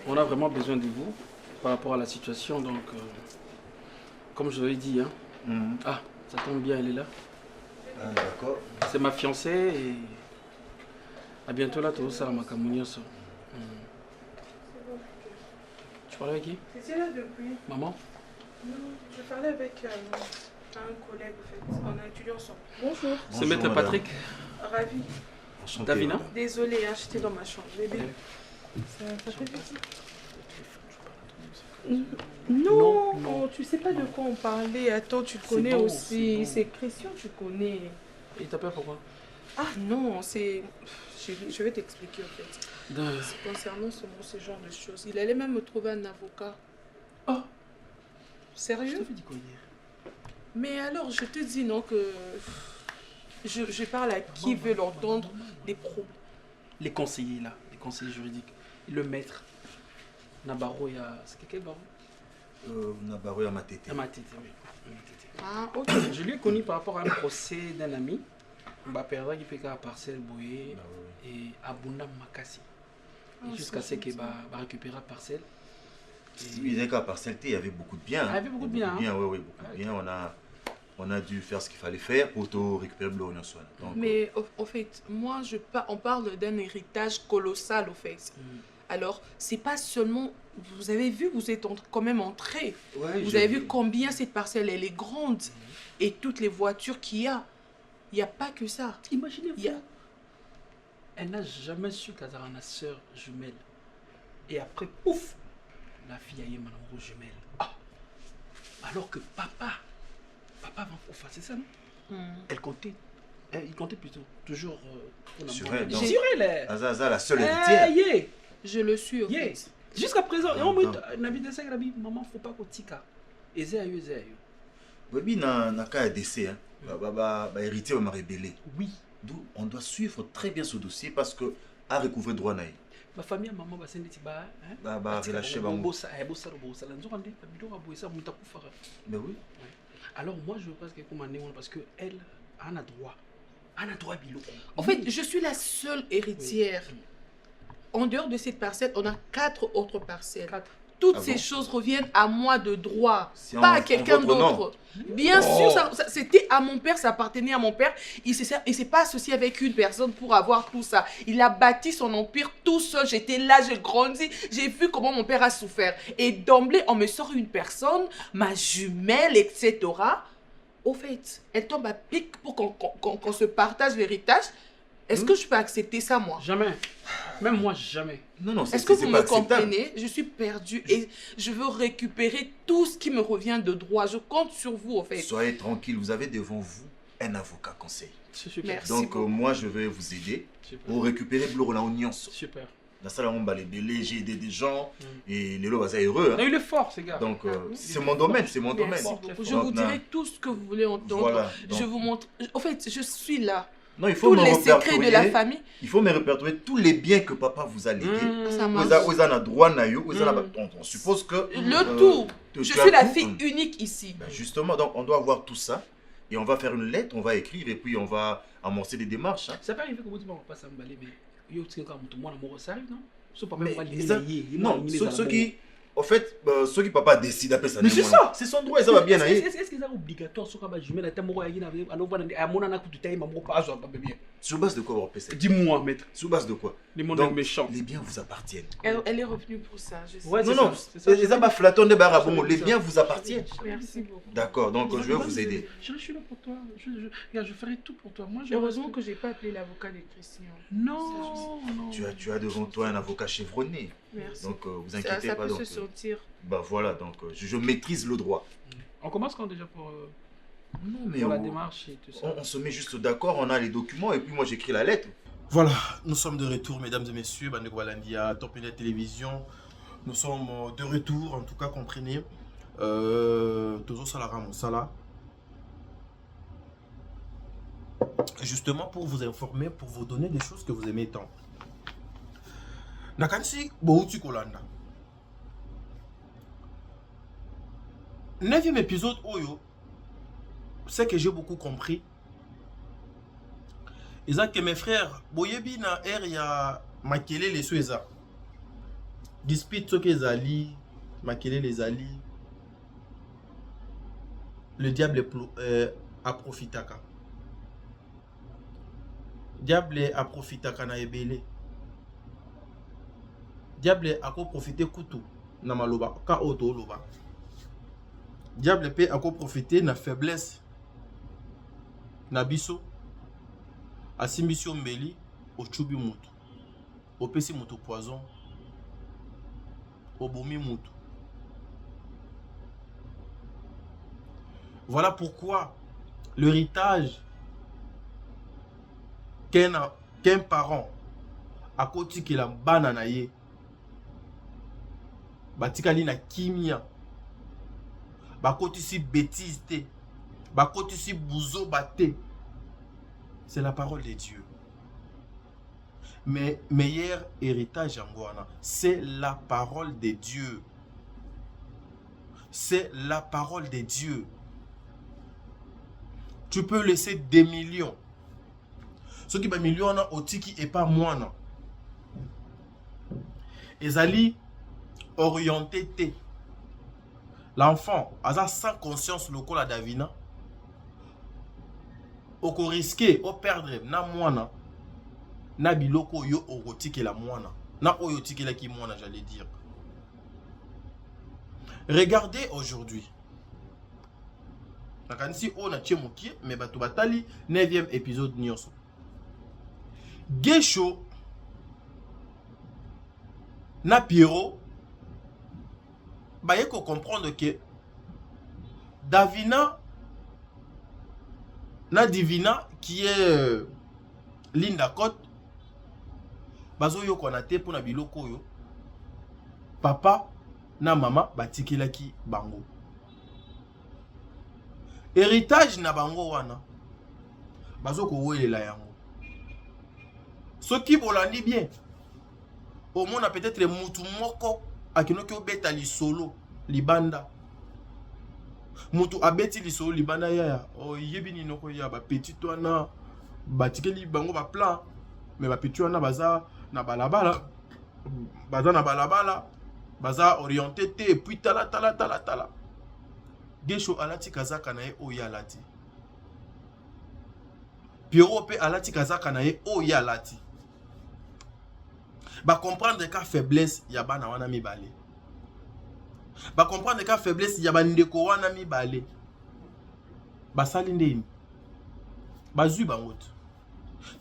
S7: on a vraiment besoin de vous par rapport à la situation. Donc, comme je l'ai dit, ah, ça tombe bien, elle est là.
S2: D'accord.
S7: C'est ma fiancée et... À bientôt là, tout ça, ma camougnoso. Tu parlais avec qui?
S3: J'étais là depuis.
S7: Maman?
S3: Non, je parlais avec un collègue en fait. On a étudié ensemble. Bonjour.
S7: C'est Maître Patrick.
S3: Ravi.
S7: Davina?
S3: Désolée, j'étais dans ma chambre. Bébé. Ça fait plaisir. Non, tu sais pas de quoi on parlait. Attends, tu le connais bon, aussi. C'est Christian, tu connais.
S7: Il t'appelle pourquoi?
S3: Ah non, c'est... Je vais t'expliquer en fait. Concernant ce genre de choses. Il allait même me trouver un avocat.
S7: Oh.
S3: Sérieux?
S7: Je t'avais dit quoi hier?
S3: Mais alors, je te dis non que... Je parle à qui veut l'entendre des pros.
S7: Les conseillers là, les conseillers juridiques. Le maître. Nabaro, il y a... C'est quel Baro?
S9: Nabaro, il y a Matete.
S7: Matete, oui.
S3: Ah, ok.
S7: Je lui ai connu par rapport à un procès d'un ami. Mbaperda qui fait qu'à parcelle Boye et Abunda Makasi. Jusqu'à ce qu'il va récupérer la parcelle.
S9: Il disait qu'à parcelle, il y avait beaucoup de biens.
S7: Il y avait beaucoup de biens.
S9: Oui, beaucoup de biens. On a dû faire ce qu'il fallait faire pour tout récupérer le Soin.
S3: Mais au fait, moi, on parle d'un héritage colossal au fait. Alors, c'est pas seulement... Vous avez vu, vous êtes quand même entré. Ouais, vous avez vu combien cette parcelle, elle est grande. Et toutes les voitures qu'il y a. Il n'y a pas que ça.
S7: Imaginez-vous. Elle n'a jamais su qu'elle a une soeur jumelle. Et après, pouf, la fille a eu une jumelle. Ah. Alors que papa va faire ça, non? Elle comptait Il comptait plutôt. Toujours.
S9: Sur elle, donc.
S7: Sur elle.
S9: Aza, la seule héritière.
S7: Yeah.
S3: Je le suis, au fait.
S7: Jusqu'à présent, et on me dit, maman, faut pas qu'on tika. Et c'est aïeux.
S9: Oui, n'a qu'à décès, hein. Héritier va me révéler.
S7: Oui.
S9: D'où on doit suivre très bien ce dossier parce que a recouvert droit naï.
S7: Ma famille, maman, va s'en dire,
S9: relâcher, mais oui.
S7: Alors moi, je pense que comme on parce que elle a un droit. Elle a droit bilo.
S3: En fait, je suis la seule héritière. Oui. En dehors de cette parcelle, on a 4 autres parcelles. Toutes ces choses reviennent à moi de droit, pas à quelqu'un d'autre. Bien sûr, c'était à mon père, ça appartenait à mon père. Il ne s'est pas associé avec une personne pour avoir tout ça. Il a bâti son empire tout seul. J'étais là, j'ai grandi, j'ai vu comment mon père a souffert. Et d'emblée, on me sort une personne, ma jumelle, etc. Au fait, elle tombe à pic pour qu'on se partage l'héritage. Est-ce que je peux accepter ça, moi?
S7: Jamais. Même moi, jamais.
S9: Non,
S3: est-ce que vous me comprenez? Je suis perdue et je veux récupérer tout ce qui me revient de droit. Je compte sur vous, en fait.
S9: Soyez tranquille, vous avez devant vous un avocat conseil.
S3: Merci.
S9: Donc, moi, je vais vous aider pour récupérer le la union.
S7: Super.
S9: Dans ça, on va les délais, j'ai aidé des gens et les lots, c'est heureux.
S7: Il est fort, ces gars.
S9: Donc, c'est mon domaine,
S3: Merci beaucoup. Je vous dirai tout ce que vous voulez entendre. Voilà, je vous montre. En fait, je suis là.
S9: Non, il faut
S3: tous les secrets de la famille.
S9: Il faut me répertorier tous les biens que papa vous a légués. On suppose que...
S3: Le tout. Je suis la fille unique ici.
S9: Ben justement, donc on doit avoir tout ça. Et on va faire une lettre, on va écrire et puis on va amorcer des démarches. Hein.
S7: Ça peut arriver que vous dites, on va pas s'emballer, mais il y a aussi quand tout le monde ça arrive, non?
S9: Non, ceux qui... En fait, ceux qui papa décide après ça.
S7: Mais c'est ça.
S9: C'est son droit et ça va bien aller.
S7: Est-ce que c'est obligatoire sur la jumelle à Tamoro
S9: sur base de quoi vous repérez?
S7: Dis-moi, maître.
S9: Sur base de quoi?
S7: Les mondes méchants.
S9: Les biens vous appartiennent.
S3: Elle est revenue pour ça. Je sais.
S9: Ouais, non. Les abats flatons de barabon, les biens vous appartiennent.
S3: Merci beaucoup.
S9: D'accord, donc je vais vous aider.
S7: Je suis là pour toi. Je ferai tout pour toi.
S3: Heureusement que j'ai pas appelé l'avocat de Christian.
S7: Non.
S9: Tu as devant toi un avocat chevronné.
S3: Merci.
S9: Donc vous inquiétez
S3: ça
S9: pas.
S3: Ça peut se sentir.
S9: Bah voilà, donc je maîtrise le droit.
S7: On commence quand déjà pour
S9: la
S7: démarche et tout ça.
S9: On se met juste d'accord, on a les documents et puis moi j'écris la lettre. Voilà, nous sommes de retour, mesdames et messieurs. Bandeko Balandia, Top Net Télévision. Nous sommes de retour, en tout cas, comprenez. Toujours Salara Moussala. Justement pour vous informer, pour vous donner des choses que vous aimez tant. Nakansi Bouti Kolanda. 9e épisode, Oyo. C'est que j'ai beaucoup compris. Et ça que mes frères, Boyebi na air ya makele les soueza. Dispute ce que zali, makele les ali. Le diable a profitaka. Diable a profitaka na ebele. Diable a profité kutu na maloba ka oto loba. Diable peut encore profiter na faiblesse na biso asimbisi mbeli ochubi mutu opesi mutu poison obomi mutu. Voilà pourquoi l'héritage qu'un parent a koti ki la bana na ye batikali na kimia bakoti si bêtise te bakoti si bouzo baté. C'est la parole de Dieu. Mais meilleur héritage en Guana, c'est la parole de Dieu. C'est la parole de Dieu. Tu peux laisser des millions. Ce qui est millions au tiki et pas moi. Ezali orienté te. L'enfant, sans conscience local à Davina, oko risquer o perdre na mwana na biloko yo orotiki la mwana na oyo tiki la ki mwana, j'allais dire. Regardez aujourd'hui. Nakanisi o na tchemokie mais bato batali 9e épisode nyonso. Gesho na Pierrot baye ko comprendre que Davina na Divina qui est Linda Côte bazo yo konate pour na biloko yo papa na mama batikelaki bango héritage na bango wana bazo ko welela yango soki bolandi bien au moins peut-être mutu moko akinoki obeta lisolo libanda mutu abeti lisolo libanda yaya o yebi ni noko ya ba petit wana batikeli bango ba plan mais ba petit wana baza na balabala baza orienté te puis tala Gesho alati kazaka na ye oya alati Pierrot pe alati kazaka na ye oya alati ba comprendre ka faiblesse ya bana wana mibale ba comprendre ka faiblesse ya bandeko wana mibale basali ndeni bazui bango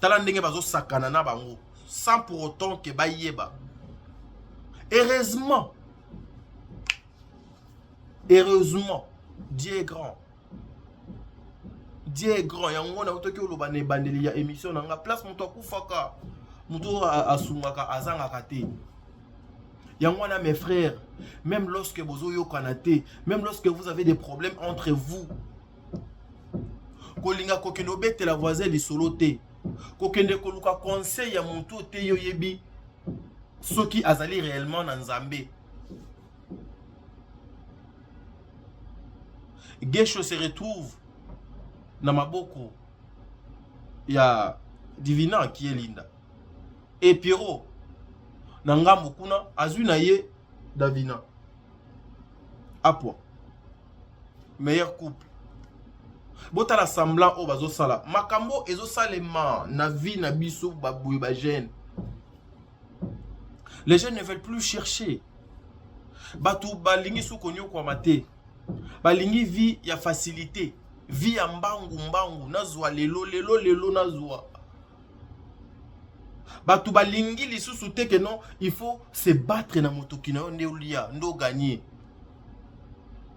S9: tala ndenge bazo sakana na bango sans pour autant que bayeba heureusement Dieu est grand. Dieu est grand. Yango na utoki oloba ne bandeli ya émission na nga place muto akufaka. Muto asungaka azangaka te. Yango na mes frères, même lorsque bozo yo kanate, même lorsque vous avez des problèmes entre vous. Kolinga kokendo bete la voisin li solo te. Kokende koluka conseil ya muto te yo yebi. Soki azali réellement na Nzambe. Gesho se retrouve na maboko ya Divina qui est Linda et Pierrot na ngambo kuna azui na ye Davina apo meilleur couple bota la semblant o bazo sala makambo ezo salema na vie na biso babuye ba jeune. Les jeunes ne veulent plus chercher batu balingi su konyo kwa mate balingi vie ya facilité, vie ya mbangu nazwa lelo nazwa batu balingi lisusu te que non, il faut se battre na motoki na nde ulia ndo gagner.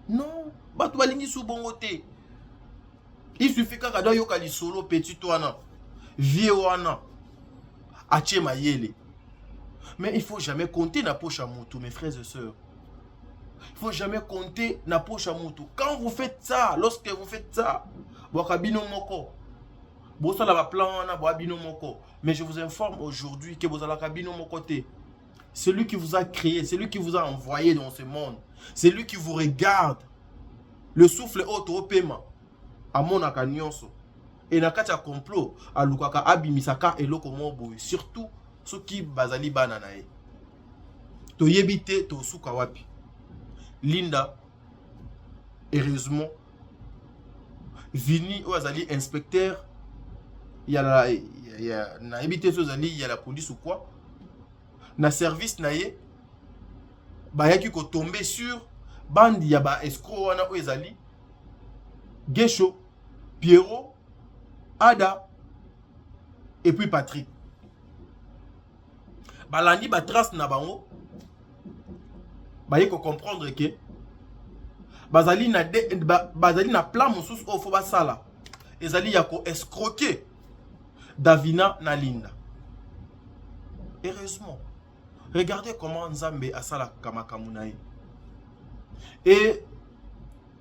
S9: Non, batu balingi su bongo te. Il suffit kaka do yoka lisolo petit wana vie wana ache mayele. Mais il faut jamais compter na poche à moto, mes frères et sœurs. Il faut jamais compter na poche à moto. Quand vous faites ça, lorsque vous faites ça, wakabino moko. Bosa la plan na boabino moko. Mais je vous informe aujourd'hui que vous avez kabino moko te. C'est lui qui vous a créé, c'est lui qui vous a envoyé dans ce monde. C'est lui qui vous regarde. Le souffle auto paiement. À mon akanyonso. Et na katia complot, à lukaka abimisaka eloko mobo. Surtout ceux qui bazali bananae. To yebite to suka wapi. Linda, heureusement, Vini ou azali inspecteur, il y a na habité sozali, il y a la police ou quoi, na service naie, ba yaki ko tomber sur bande ya ba escroc wana ou ezali, Gesho, Pierrot, Ada et puis Patrick. Balandi ba trace na bango. Baye ko comprendre que bazali na plan mususu o fo basala ezali ya ko escroquer Davina na Linda. Heureusement, regardez comment Nzambe asala kamakamunae. Et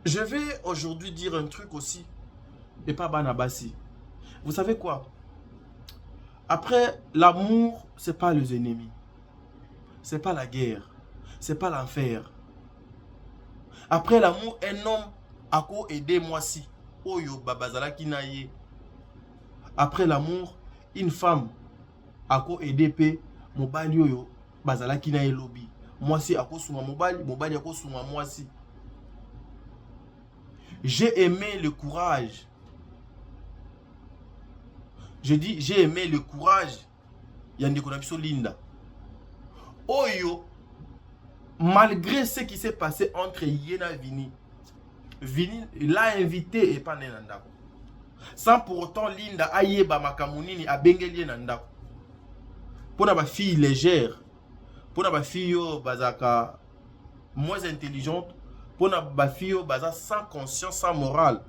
S9: je vais aujourd'hui dire un truc aussi et pas banabasi. Vous savez quoi? Après l'amour, c'est pas les ennemis. C'est pas la guerre. C'est pas l'enfer. Après l'amour, un homme a ko aider moi si. Oyo babazala kinaye. Après l'amour, une femme a ko aider pe mobali oyo bazala kinaye lobby. Moi si a ko sunga mobali a ko sunga moi si. J'ai aimé le courage. Je dis j'ai aimé le courage. Yandeko na biso Linda. Oyo malgré ce qui s'est passé entre Yena et Vini, Vini l'a invité et pas Nenandako. Sans pour autant Linda ayeba makamunini a bengeli Nenandako. Pour na ba fille légère, pour na ba fille bazaka moins intelligente, pour na ba fille baza sans conscience, sans morale.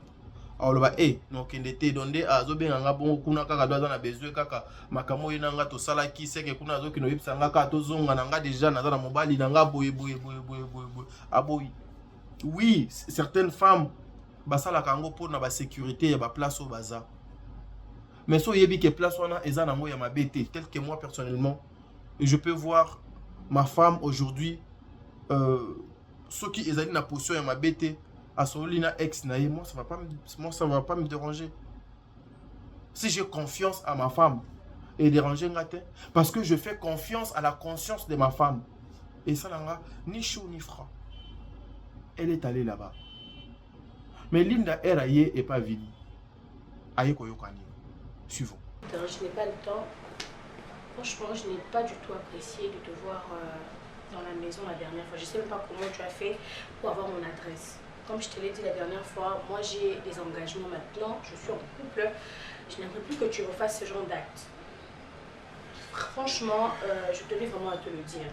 S9: aloba nokende te donde azobenganga bongo kuna kaka do aza na besoin kaka makambo oyo nanga tosalaki seke kuna azokende oyebisa nga kaka tozonga na nga deja naza na mobali na nga boye aboyi. Oui, certaines femmes basalaka yango mpona basécurité ya baplace oyo baza, mais so oyebi ke place wana eza nango ya mabe te, tel que moi personnellement je peux voir ma femme aujourd'hui soki ezali na position ya mabe te asoli na ex na ye, moi ça va pas me déranger. Si j'ai confiance à ma femme et déranger nga te, parce que je fais confiance à la conscience de ma femme, et ça nanga ni chaud ni froid. Elle est allée là-bas, mais Linda Eraye et pas Vini aye koyokani. Suivons.
S5: Je n'ai pas le temps. Franchement, je n'ai pas du tout apprécié de te voir dans la maison la dernière fois. Je ne sais même pas comment tu as fait pour avoir mon adresse. Comme je te l'ai dit la dernière fois, moi j'ai des engagements maintenant, je suis en couple. Je n'aimerais plus que tu refasses ce genre d'acte. Franchement, je tenais vraiment à te le dire.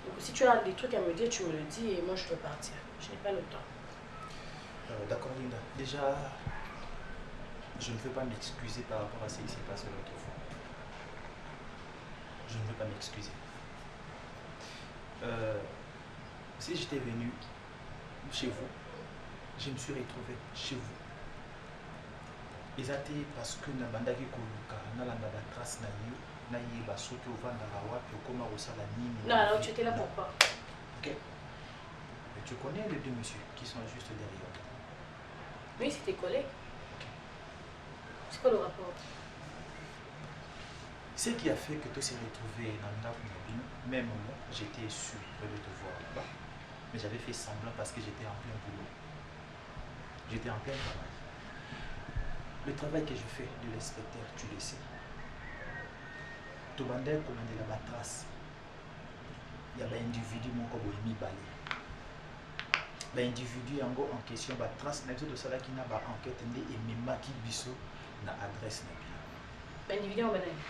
S5: Donc si tu as des trucs à me dire, tu me le dis et moi je peux partir. Je n'ai pas le temps.
S10: D'accord Linda, déjà, je ne veux pas m'excuser par rapport à ce qui s'est passé l'autre fois. Je ne veux pas m'excuser. Si j'étais venu chez vous, je me suis retrouvé chez vous. Et ça c'était parce que na bandaki koluka na landa ba trace na yo na yeba soki ovanda la wapi okoma osala nini.
S5: Non, alors tu étais là pourquoi?
S10: OK. Mais tu connais les deux messieurs qui sont juste derrière.
S5: Oui, c'est tes collègues. C'est quoi le rapport?
S10: Ce qui a fait que tu s'es retrouvé dans la cabine, même moi, j'étais surpris de te voir là-bas. Mais j'avais fait semblant parce que j'étais en plein boulot. J'étais en plein travail. Le travail que je fais de l'inspecteur, tu le sais. Tu m'as commandé la trace. Il y a un individu qui m'a balé. L'individu en question, la trace de cela qui n'a pas enquête et m'a qui biso na adresse na bien.
S5: L'individu en banane.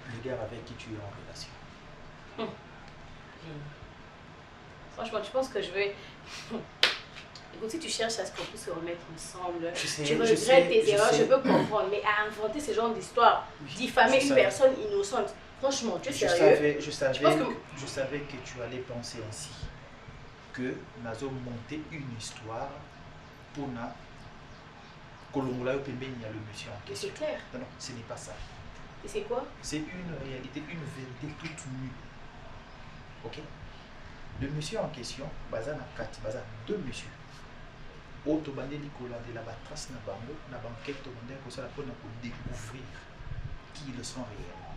S10: Le gars avec qui tu es en relation.
S5: Franchement, tu penses que je vais... Écoute, si tu cherches à ce qu'on puisse se remettre ensemble,
S10: sais,
S5: tu regrettes tes erreurs, je peux comprendre, mais à inventer ce genre d'histoire, diffamer une personne innocente, franchement, tu es sérieux?
S10: Je savais que tu allais penser ainsi. Que nous avons monté une histoire pour na Kolongola au Pembe, il y a le monsieur en question.
S5: C'est clair.
S10: Non, ce n'est pas ça.
S5: Et c'est quoi? C'est
S10: une réalité, une vérité toute nue. Ok? Le monsieur en question, baza na 4, baza 2 messieurs. Auto bandé Nicolas de la trace na bango, na banquette to bandé ko sala pour découvrir qui ils sont réellement.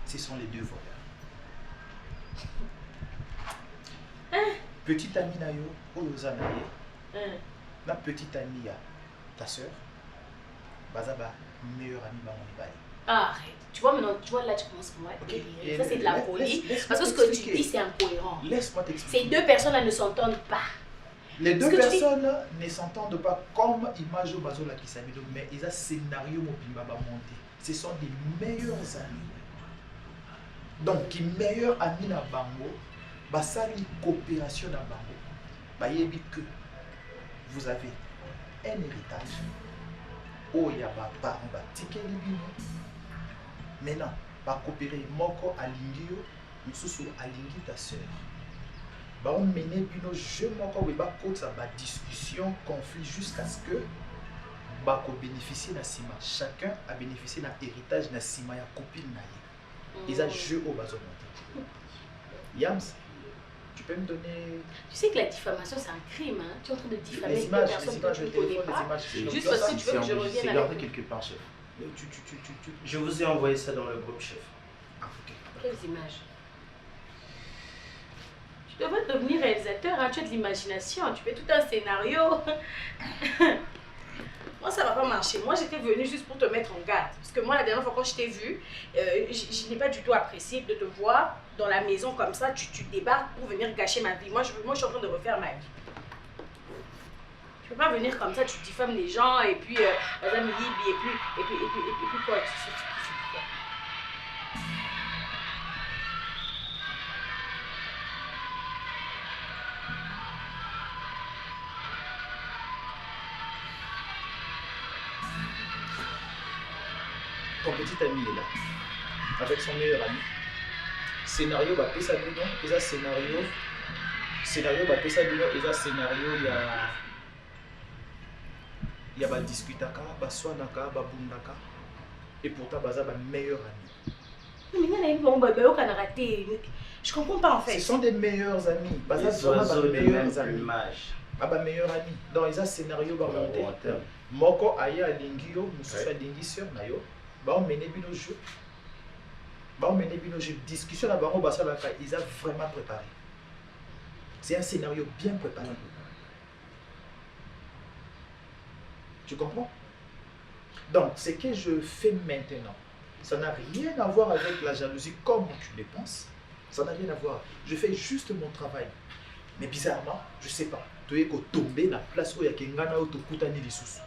S10: Ce sont les deux voleurs. Petite amie na yo, oyoza na ye. La petite amie ta soeur, bazaba meilleure amie ba mon bali.
S5: Arrête. Tu vois maintenant, tu vois là, tu commences pour moi. Okay. Ça c'est de la folie. Parce que ce que tu dis c'est incohérent.
S10: Laisse-moi t'expliquer.
S5: Ces deux personnes là ne s'entendent pas.
S10: Les deux personnes ne s'entendent pas comme image au bazo la kisabido, mais ils ont scénario mobimba ba monté. Ce sont des meilleurs amis. Donc qui meilleurs amis na bango, basali coopération na bango. Ba yebi que vous avez un héritage. Oh ya ba parents ba tikeli bino. Maintenant, ba coopérer moko alingio, mususu alingi ta sœur. Ba on mener bino jeu moko we ba kotsa ba discussion, conflit jusqu'à ce que ba ko bénéficier na sima. Chacun a bénéficié na héritage na sima ya copine na ye. Ils ont jeu au bazo monté. Yams, tu peux me donner...
S5: Tu sais que la diffamation c'est un crime, hein? Tu es en train de diffamer
S10: les images,
S5: deux personnes que tu ne connais pas. Juste parce que tu veux que je revienne
S10: avec...
S5: avec...
S10: quelque part, chef.
S11: Je vous ai envoyé ça dans le groupe, chef.
S10: Ah, ok.
S5: Quelles images? Tu devrais devenir réalisateur, hein? Tu as de l'imagination, tu fais tout un scénario. Moi, ça va pas marcher. Moi, j'étais venue juste pour te mettre en garde. Parce que moi, la dernière fois, quand je t'ai vue, je n'ai pas du tout apprécié de te voir dans la maison comme ça. Tu débarques pour venir gâcher ma vie. Moi, je suis en train de refaire ma vie. Tu peux pas venir comme ça, tu diffames les gens et puis Madame Libi et puis quoi?
S10: ton petit ami est là, avec son meilleur ami. Scénario, bah, ça bino, et ça scénario, bah, ça bino, et ça scénario, il y a discutaka, swanaka, bundaka, et pourtant, bah, ça va meilleur ami.
S5: Je comprends pas en fait.
S10: Ce sont des meilleurs amis. Bah, ça,
S11: des oiseaux de même
S10: amis.
S11: plumage.
S10: Ah bah meilleur ami. Dans les scénario bah monter. Moko aya lingio, mususu lingi sur na yo. Bah on mène bino jeu. Bah on mène bino jeu. Discussion là bango basa la ils ont vraiment préparé. C'est un scénario bien préparé. Tu comprends? Donc ce que je fais maintenant, ça n'a rien à voir avec la jalousie comme tu le penses. Ça n'a rien à voir. Je fais juste mon travail. Mais bizarrement, je ne sais pas. Tu es tombé dans la place où il y a quelqu'un qui a des sous.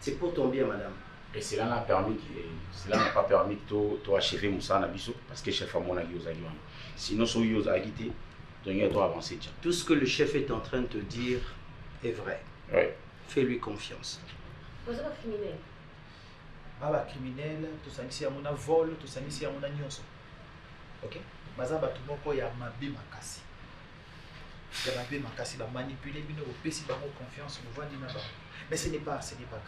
S11: C'est pour ton bien, madame.
S12: Et cela n'a pas permis de achever Moussa Nabiso parce que le chef a mon avis aux aguilles. Sinon, si vous avez quitté, tu dois avancer.
S11: Tout ce que le chef est en train de te dire est vrai.
S12: Oui.
S11: Fais-lui confiance.
S5: Vous êtes un criminel.
S10: Ah, criminel, tout ça ici à mon vol, tout ça ici à mon agneau. Ok? Baza ba tout moko ya mabe makasi. Ya mabe makasi ba manipuler bino au pesi ba confiance au vandi na ba. Mais ce n'est pas grave.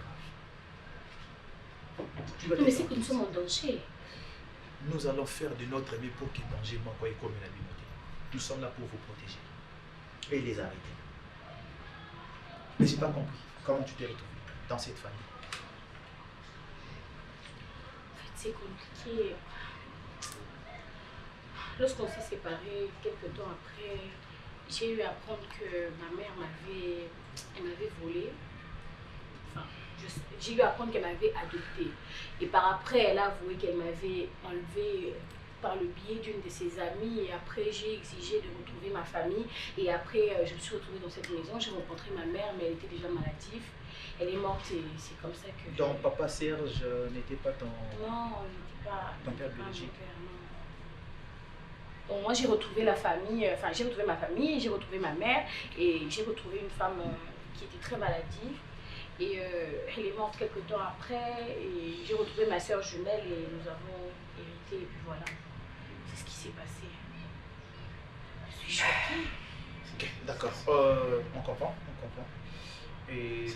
S5: Mais c'est que nous sommes en danger.
S10: Nous allons faire de notre ami pour qu'il danger moi quoi comme la binote. Nous sommes là pour vous protéger et les arrêter. Mais j'ai pas compris comment tu t'es retrouvé dans cette famille.
S5: En fait, c'est compliqué. Lorsqu'on s'est séparés, quelques temps après, j'ai eu à apprendre que ma mère m'avait volé. Enfin, j'ai eu à apprendre qu'elle m'avait adoptée. Et par après, elle a avoué qu'elle m'avait enlevée par le biais d'une de ses amies. Et après, j'ai exigé de retrouver ma famille. Et après, je me suis retrouvée dans cette maison. J'ai rencontré ma mère, mais elle était déjà maladive. Elle est morte et c'est comme ça que...
S10: Donc, papa Serge n'était pas ton...
S5: Non, il n'était pas...
S10: Ton père biologique.
S5: Donc moi j'ai retrouvé la famille, enfin j'ai retrouvé ma famille, j'ai retrouvé ma mère et j'ai retrouvé une femme qui était très maladive et elle est morte quelques temps après et j'ai retrouvé ma soeur jumelle et nous avons hérité et puis voilà, c'est ce qui s'est passé. Je suis choquée.
S10: Ok, d'accord, on comprend. Et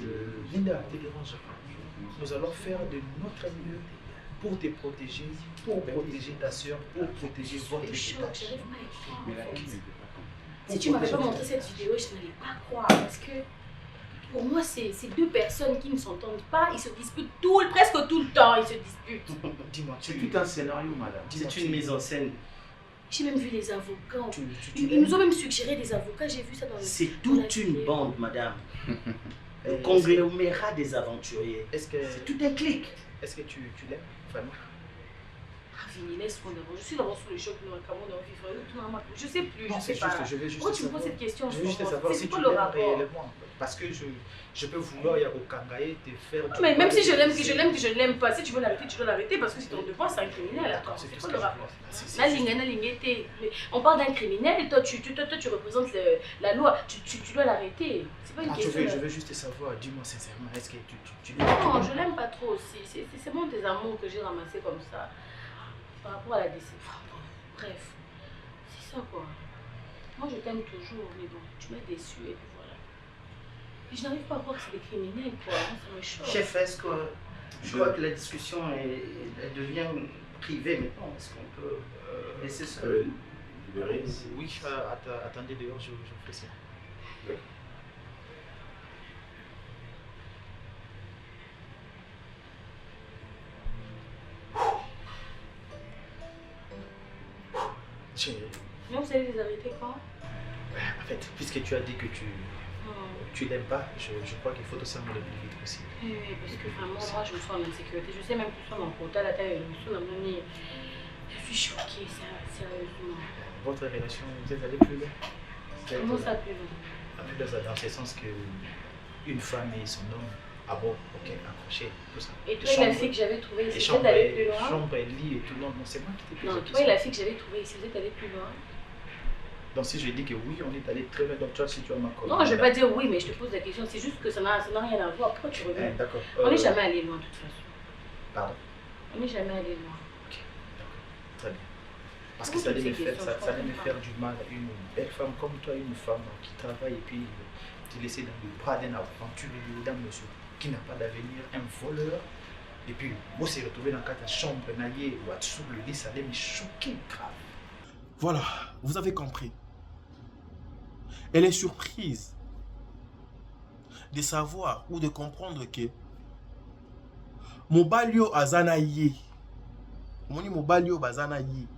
S10: Linda, te dérange pas. Nous allons faire de notre mieux pour te protéger, pour protéger ta soeur, pour protéger votre héritage.
S5: Si tu ne m'avais pas montré cette vidéo, je n'allais pas croire parce que pour moi, c'est deux personnes qui ne s'entendent pas, ils se disputent presque tout le temps, ils se disputent.
S10: Dis-moi,
S11: c'est tout un scénario, madame. C'est une mise en scène.
S5: J'ai même vu les avocats. Ils nous ont même suggéré des avocats, j'ai vu ça dans le...
S11: C'est toute une bande, madame. Le conglomérat des aventuriers.
S10: C'est
S11: tout un clic.
S10: Est-ce que tu l'aimes, Fanny?
S5: Vini, laisse-moi d'abord. Je suis d'abord sous le choc de vivre. Je sais plus,
S10: non,
S5: je sais pas. Pourquoi tu me poses cette question?
S10: Je veux juste savoir si tu l'aimes réellement. Parce que je peux vouloir y avoir Kangaye te faire...
S5: Mais même si je l'aime, que je l'aime pas, si tu veux l'arrêter, tu dois l'arrêter parce que c'est ton devoir, c'est un criminel. Attends, c'est quoi le rapport? On parle d'un criminel et toi tu représentes la loi, tu dois l'arrêter. C'est pas une question.
S10: Je veux juste savoir, dis-moi sincèrement, est-ce que tu l'aimes?
S5: Non, je l'aime pas trop aussi. C'est bon des amours que j'ai ramassés comme ça. Par rapport à la déception. Bref, c'est ça quoi. Moi je t'aime toujours, mais bon, tu m'as déçu et puis voilà. Et je n'arrive pas à croire que c'est des criminels quoi, ça me choque.
S11: Chef, est-ce que je crois que la discussion elle devient privée maintenant? Est-ce qu'on peut laisser ça libérer ici?
S10: Oui, attendez dehors, je fais ça.
S12: Oui.
S5: Mais vous allez les arrêter quand?
S10: En fait, puisque tu as dit que tu l'aimes pas, je crois qu'il faut te s'en aller plus vite aussi.
S5: Oui, parce que vraiment, moi je me sens en insécurité. Je sais même plus son quota, la taille, je suis choquée, sérieusement.
S10: Votre relation, vous êtes allé plus loin?
S5: Comment ça plus loin?
S10: Dans ce sens que une femme et son homme, ah bon, ok, accroché, tout ça.
S5: Et toi et la fille que j'avais trouvée ici, vous êtes allé plus loin?
S10: Chambre, lit et tout le monde, non, c'est moi qui t'ai posé la question.
S5: Non, toi et la fille que j'avais trouvée ici, vous êtes allé plus loin?
S10: Donc si je dis que oui, on est allé très loin, donc toi si tu as m'accorder.
S5: Non, je ne vais pas dire oui, mais je te pose la question, c'est juste que ça n'a rien à voir. Pourquoi tu reviens?
S10: D'accord.
S5: On n'est jamais allé loin de toute façon.
S10: Pardon?
S5: On n'est jamais allé loin.
S10: Ok, d'accord. Très bien. Parce que ça allait me faire du mal à une belle femme comme toi, une femme qui travaille et puis te laisser dans le bras d'un aventurier, d'un monsieur qui n'a pas d'avenir, un voleur. Et puis, moi, s'est retrouvé dans la chambre, n'allié ou à sous le lit, ça allait me choquer grave.
S1: Voilà, vous avez compris. Elle est surprise de savoir ou de comprendre que Mobalio azana ye. Moni Mobalio bazana ye.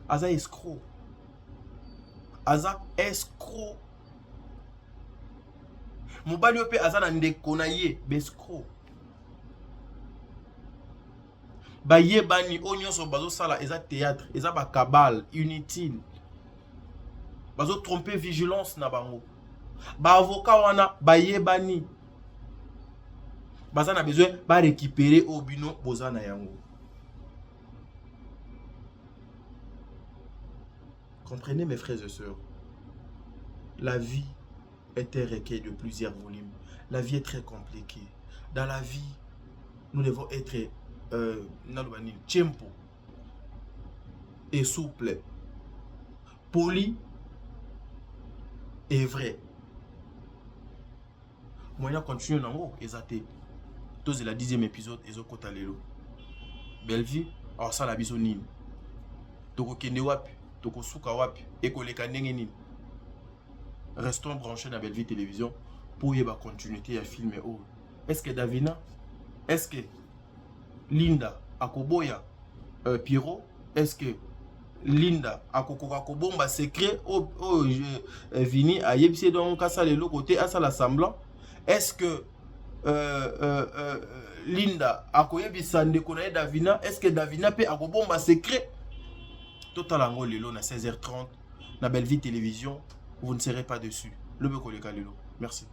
S1: Aza escroc. Aza escroc. Mobalio pe azana ndeko na ye, bescroc. Ba ye bani onyo so bazo sala eza théâtre, eza ba cabale inutile. Bazo tromper vigilance na bango. Ba avocat wana ba ye bani. Baza na besoin ba récupérer au bino bozana yango. Comprenez mes frères et sœurs. La vie est un recueil de plusieurs volumes. La vie est très compliquée. Dans la vie, nous devons être tempo et souple, poli et vrai. Moi, continue nango ezate. C'est la 10e épisode et Kota Lelo. Belle vie, alors ça la biso nini. Toko kende wapi, toko suka wapi, ekoleka ndenge nini. Restons branchés dans Belle Vie Télévision pour y avoir continuité à filmer. Oh. Est-ce que Davina, est-ce que Linda akoboya Pierrot, est-ce que Linda akokoka kobomba secret vini a yebise donc à ça le côté à ça l'assemblant, est-ce que Linda akoyebisa ndeko na Davina, est-ce que Davina pe akobomba secret total ango lelo na 16h30 na Belle Vie Télévision, vous ne serez pas dessus. Le Beko le Kalelo. Merci.